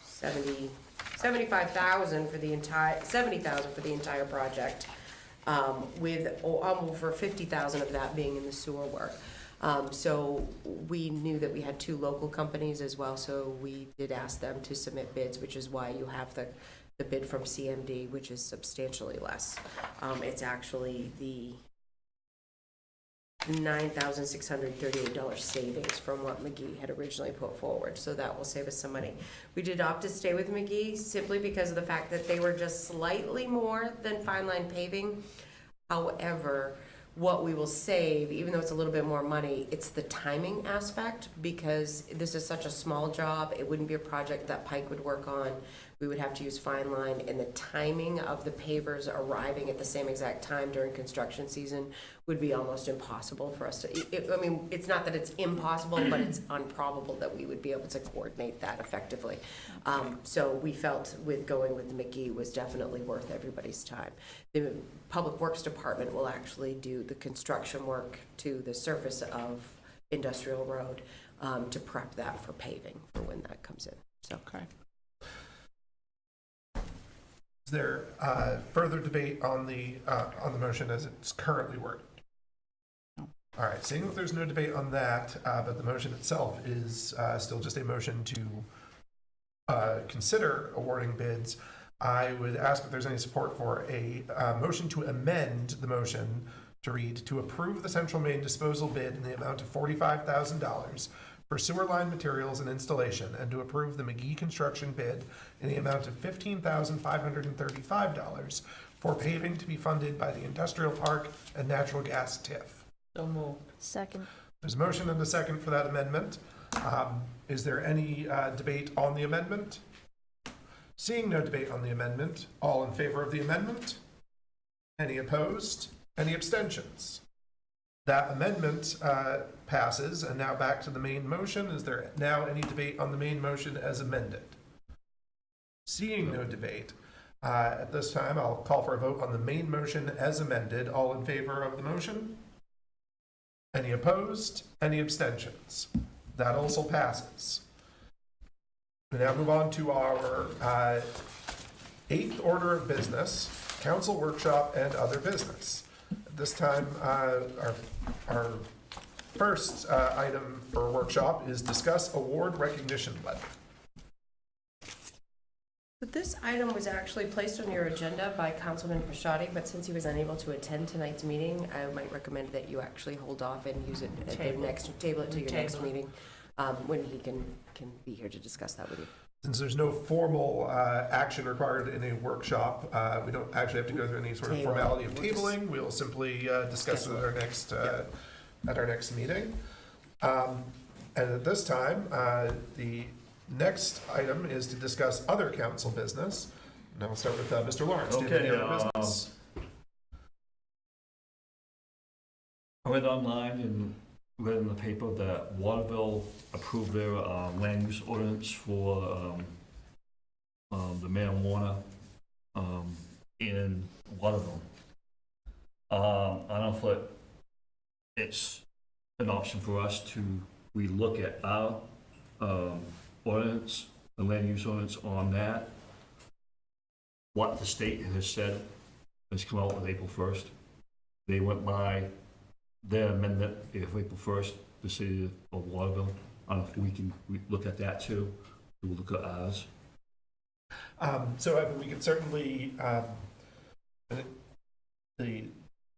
$75,000 for the entire, $70,000 for the entire project. With over $50,000 of that being in the sewer work. So we knew that we had two local companies as well, so we did ask them to submit bids, which is why you have the the bid from CMD, which is substantially less. It's actually the $9,638 savings from what McGee had originally put forward, so that will save us some money. We did opt to stay with McGee simply because of the fact that they were just slightly more than Fine Line Paving. However, what we will save, even though it's a little bit more money, it's the timing aspect, because this is such a small job. It wouldn't be a project that Pike would work on. We would have to use Fine Line, and the timing of the pavers arriving at the same exact time during construction season would be almost impossible for us to, I mean, it's not that it's impossible, but it's improbable that we would be able to coordinate that effectively. So we felt with going with McGee was definitely worth everybody's time. The Public Works Department will actually do the construction work to the surface of Industrial Road to prep that for paving for when that comes in. So. Okay. Is there further debate on the motion as it's currently worded? No. All right, seeing that there's no debate on that, but the motion itself is still just a motion to consider awarding bids, I would ask if there's any support for a motion to amend the motion to read, to approve the Central Main disposal bid in the amount of $45,000 for sewer line materials and installation, and to approve the McGee construction bid in the amount of $15,535 for paving to be funded by the Industrial Park and Natural Gas TIF. So moved. Second. There's a motion and a second for that amendment. Is there any debate on the amendment? Seeing no debate on the amendment, all in favor of the amendment? Any opposed? Any abstentions? That amendment passes, and now back to the main motion. Is there now any debate on the main motion as amended? Seeing no debate, at this time, I'll call for a vote on the main motion as amended. All in favor of the motion? Any opposed? Any abstentions? That also passes. We now move on to our eighth order of business, council workshop and other business. At this time, our first item for workshop is discuss award recognition letter. But this item was actually placed on your agenda by Councilman Pashadi, but since he was unable to attend tonight's meeting, I might recommend that you actually hold off and use it at the next, table it to your next meeting, when he can be here to discuss that with you. Since there's no formal action required in a workshop, we don't actually have to go through any sort of formality of tabling. We'll simply discuss it at our next meeting. And at this time, the next item is to discuss other council business. Now we'll start with Mr. Lawrence. Do you have any other business? I read online and read in the paper that Waterville approved their land use ordinance for the marijuana in Waterville. I don't know if it's an option for us to relook at our ordinance, the land use ordinance on that. What the state has said has come out with April 1st. They went by their amendment of April 1st, the city of Waterville. I don't know if we can look at that too. We'll look at ours. So I mean, we could certainly, the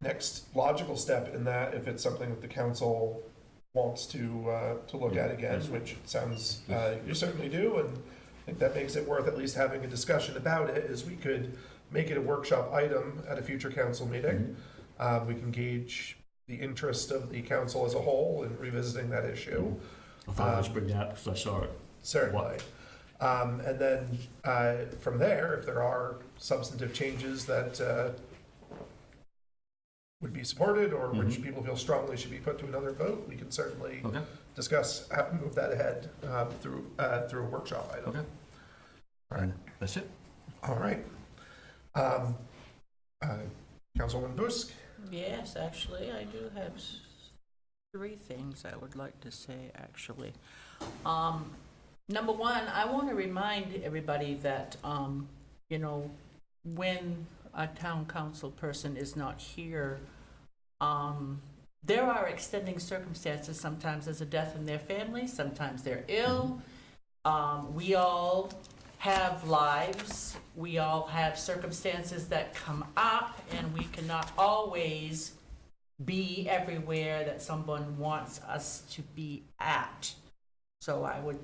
next logical step in that, if it's something that the council wants to look at again, which it sounds you certainly do, and I think that makes it worth at least having a discussion about it, is we could make it a workshop item at a future council meeting. We can gauge the interest of the council as a whole in revisiting that issue. I thought I'd just bring that because I saw it. Certainly. And then from there, if there are substantive changes that would be supported or which people feel strongly should be put to another vote, we can certainly discuss how to move that ahead through a workshop item. Okay. All right. That's it. All right. Councilwoman Busk? Yes, actually, I do have three things I would like to say, actually. Number one, I want to remind everybody that, when a town council person is not here, there are extending circumstances. Sometimes there's a death in their family, sometimes they're ill. We all have lives. We all have circumstances that come up, and we cannot always be everywhere that someone wants us to be at. So I would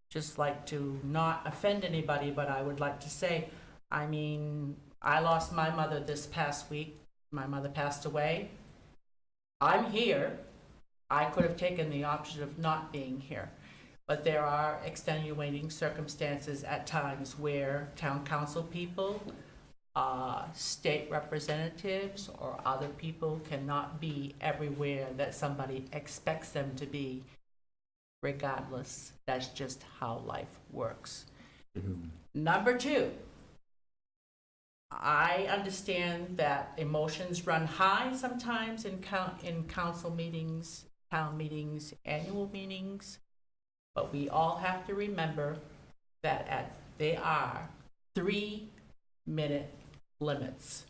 just like to not offend anybody, but I would like to say, I mean, I lost my mother this past week. My mother passed away. I'm here. I could have taken the option of not being here. But there are extenuating circumstances at times where town council people, state representatives, or other people cannot be everywhere that somebody expects them to be, regardless. That's just how life works. Number two, I understand that emotions run high sometimes in council meetings, town meetings, annual meetings. But we all have to remember that they are 3-minute limits.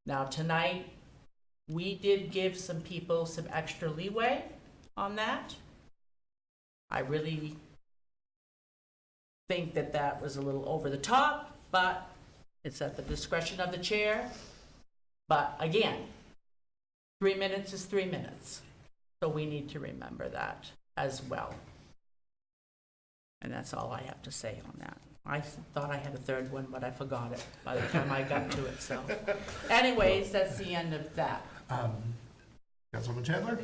Now tonight, we did give some people some extra leeway on that. I really think that that was a little over the top, but it's at the discretion of the chair. But again, 3 minutes is 3 minutes. So we need to remember that as well. And that's all I have to say on that. I thought I had a third one, but I forgot it by the time I got to it, so. Anyways, that's the end of that. Councilwoman Chandler?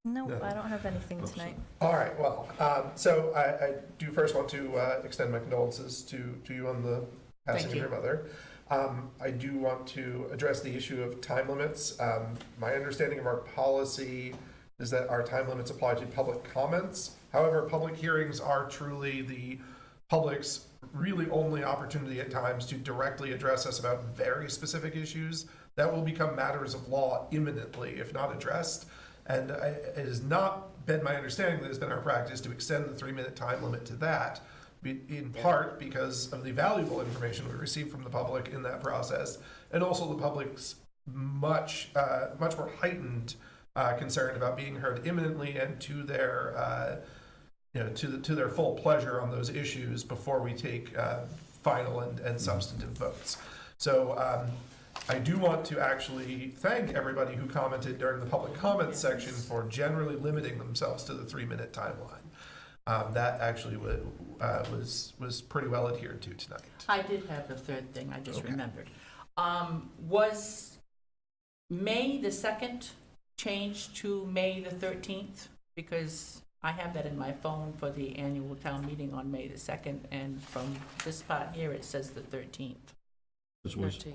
No, No. I don't have anything tonight. All right, well, so I do first want to extend my condolences to you on the passing Thank of your mother. I do want to address the issue of time limits. My understanding of our policy is that our time limits apply to public comments. However, public hearings are truly the public's really only opportunity at times to directly address us about very specific issues that will become matters of law imminently if not addressed. And it has not been my understanding that it's been our practice to extend the 3-minute time limit to that, in part because of the valuable information we receive from the public in that process, and also the public's much more heightened concern about being heard imminently and to their to their full pleasure on those issues before we take final and substantive votes. So I do want to actually thank everybody who commented during the public comments section for generally limiting themselves to the 3-minute timeline. That actually was pretty well adhered to tonight. I did have the third thing, I just remembered. Was May the 2nd changed to May the 13th? Because I have that in my phone for the annual town meeting on May the 2nd, and from this part here, it says the 13th. 13th.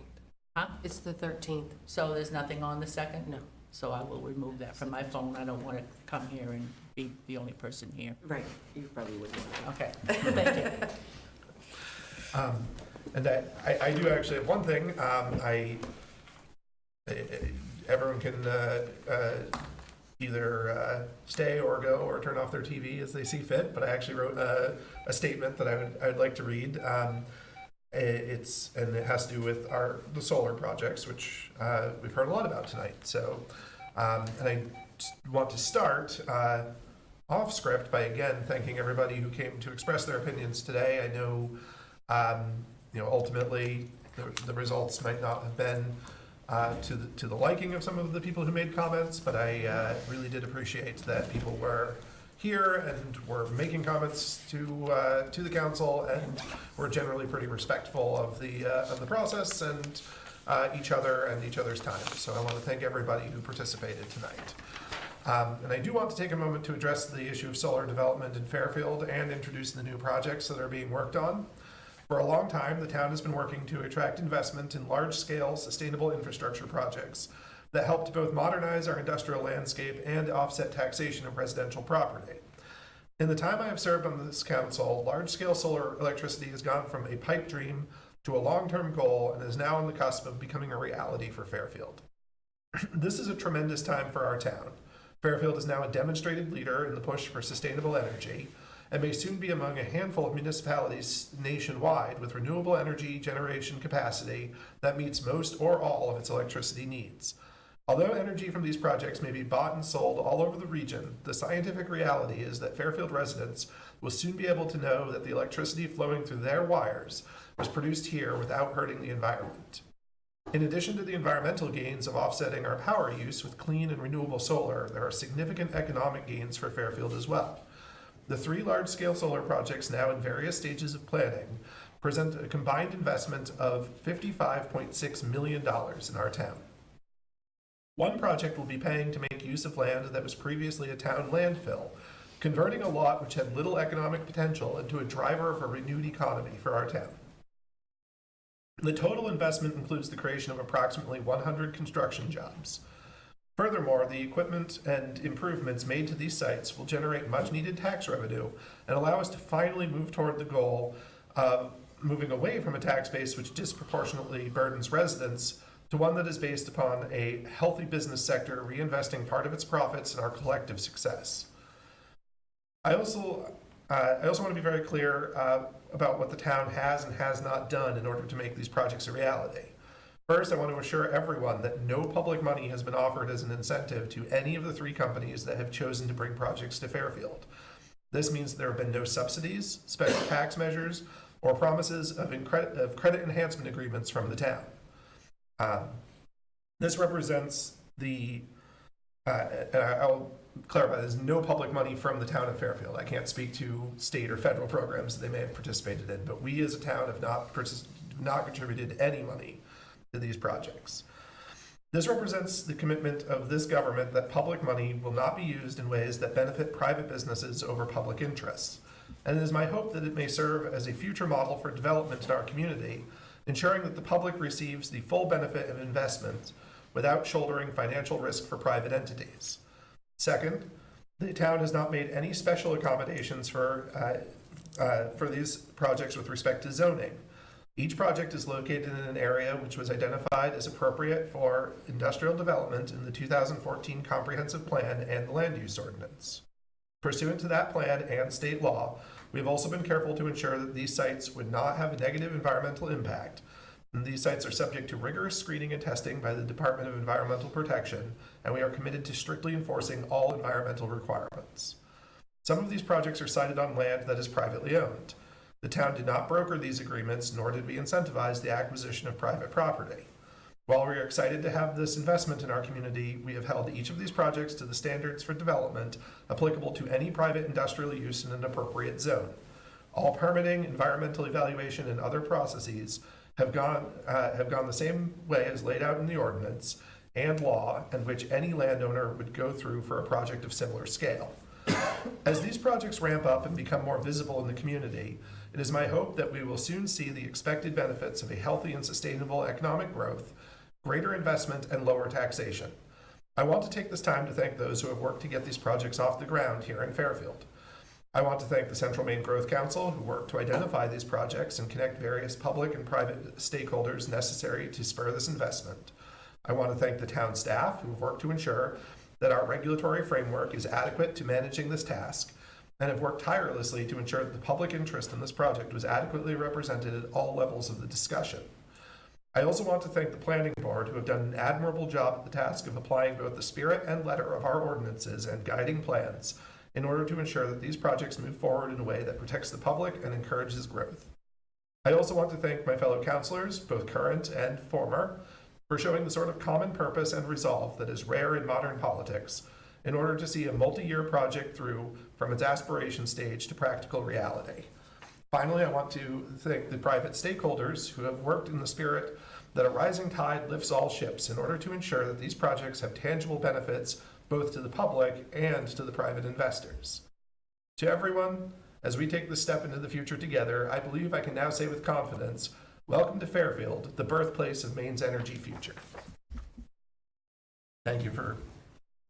Huh? It's the 13th. So there's nothing on the 2nd? No. So I will remove that from my phone. I don't want to come here and be the only person here. Right, you probably wouldn't. Okay, thank you. And I do actually have one thing. Everyone can either stay or go or turn off their TV as they see fit, but I actually wrote a statement that I would like to read. It has to do with the solar projects, which we've heard a lot about tonight. So, and I want to start off script by again thanking everybody who came to express their opinions today. I know, ultimately the results might not have been to the liking of some of the people who made comments, but I really did appreciate that people were here and were making comments to the council and were generally pretty respectful of the process and each other and each other's time. So I want to thank everybody who participated tonight. And I do want to take a moment to address the issue of solar development in Fairfield and introduce the new projects that are being worked on. For a long time, the town has been working to attract investment in large-scale sustainable infrastructure projects that help to both modernize our industrial landscape and offset taxation of residential property. In the time I have served on this council, large-scale solar electricity has gone from a pipe dream to a long-term goal and is now on the cusp of becoming a reality for Fairfield. This is a tremendous time for our town. Fairfield is now a demonstrated leader in the push for sustainable energy and may soon be among a handful of municipalities nationwide with renewable energy generation capacity that meets most or all of its electricity needs. Although energy from these projects may be bought and sold all over the region, the scientific reality is that Fairfield residents will soon be able to know that the electricity flowing through their wires was produced here without hurting the environment. In addition to the environmental gains of offsetting our power use with clean and renewable solar, there are significant economic gains for Fairfield as well. The 3 large-scale solar projects now in various stages of planning present a combined investment of $55.6 million in our town. One project will be paying to make use of land that was previously a town landfill, converting a lot which had little economic potential into a driver of a renewed economy for our town. The total investment includes the creation of approximately 100 construction jobs. Furthermore, the equipment and improvements made to these sites will generate much-needed tax revenue and allow us to finally move toward the goal of moving away from a tax base which disproportionately burdens residents to one that is based upon a healthy business sector reinvesting part of its profits in our collective success. I also want to be very clear about what the town has and has not done in order to make these projects a reality. First, I want to assure everyone that no public money has been offered as an incentive to any of the 3 companies that have chosen to bring projects to Fairfield. This means there have been no subsidies, special tax measures, or promises of credit enhancement agreements from the town. This represents and I'll clarify, there's no public money from the town of Fairfield. I can't speak to state or federal programs that they may have participated in, but we as a town have not contributed any money to these projects. This represents the commitment of this government that public money will not be used in ways that benefit private businesses over public interests. And it is my hope that it may serve as a future model for development in our community, ensuring that the public receives the full benefit of investment without shouldering financial risk for private entities. Second, the town has not made any special accommodations for these projects with respect to zoning. Each project is located in an area which was identified as appropriate for industrial development in the 2014 Comprehensive Plan and the Land Use Ordinance. Pursuant to that plan and state law, we have also been careful to ensure that these sites would not have a negative environmental impact. And these sites are subject to rigorous screening and testing by the Department of Environmental Protection, and we are committed to strictly enforcing all environmental requirements. Some of these projects are sited on land that is privately owned. The town did not broker these agreements, nor did we incentivize the acquisition of private property. While we are excited to have this investment in our community, we have held each of these projects to the standards for development applicable to any private industrial use in an appropriate zone. All permitting, environmental evaluation, and other processes have gone the same way as laid out in the ordinance and law, and which any landowner would go through for a project of similar scale. As these projects ramp up and become more visible in the community, it is my hope that we will soon see the expected benefits of a healthy and sustainable economic growth, greater investment, and lower taxation. I want to take this time to thank those who have worked to get these projects off the ground here in Fairfield. I want to thank the Central Maine Growth Council, who worked to identify these projects and connect various public and private stakeholders necessary to spur this investment. I want to thank the town staff, who have worked to ensure that our regulatory framework is adequate to managing this task, and have worked tirelessly to ensure that the public interest in this project was adequately represented at all levels of the discussion. I also want to thank the Planning Board, who have done an admirable job at the task of applying both the spirit and letter of our ordinances and guiding plans in order to ensure that these projects move forward in a way that protects the public and encourages growth. I also want to thank my fellow councilors, both current and former, for showing the sort of common purpose and resolve that is rare in modern politics in order to see a multi-year project through from its aspiration stage to practical reality. Finally, I want to thank the private stakeholders who have worked in the spirit that a rising tide lifts all ships in order to ensure that these projects have tangible benefits both to the public and to the private investors. To everyone, as we take this step into the future together, I believe I can now say with confidence, welcome to Fairfield, the birthplace of Maine's energy future. Thank you for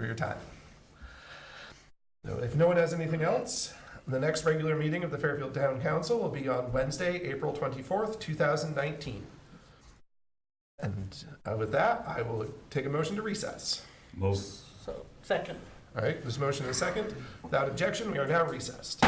your time. So if no one has anything else, the next regular meeting of the Fairfield Town Council will be on Wednesday, April 24th, 2019. And with that, I will take a motion to recess. Second. All right, there's a motion and a second. Without objection, we are now recessed.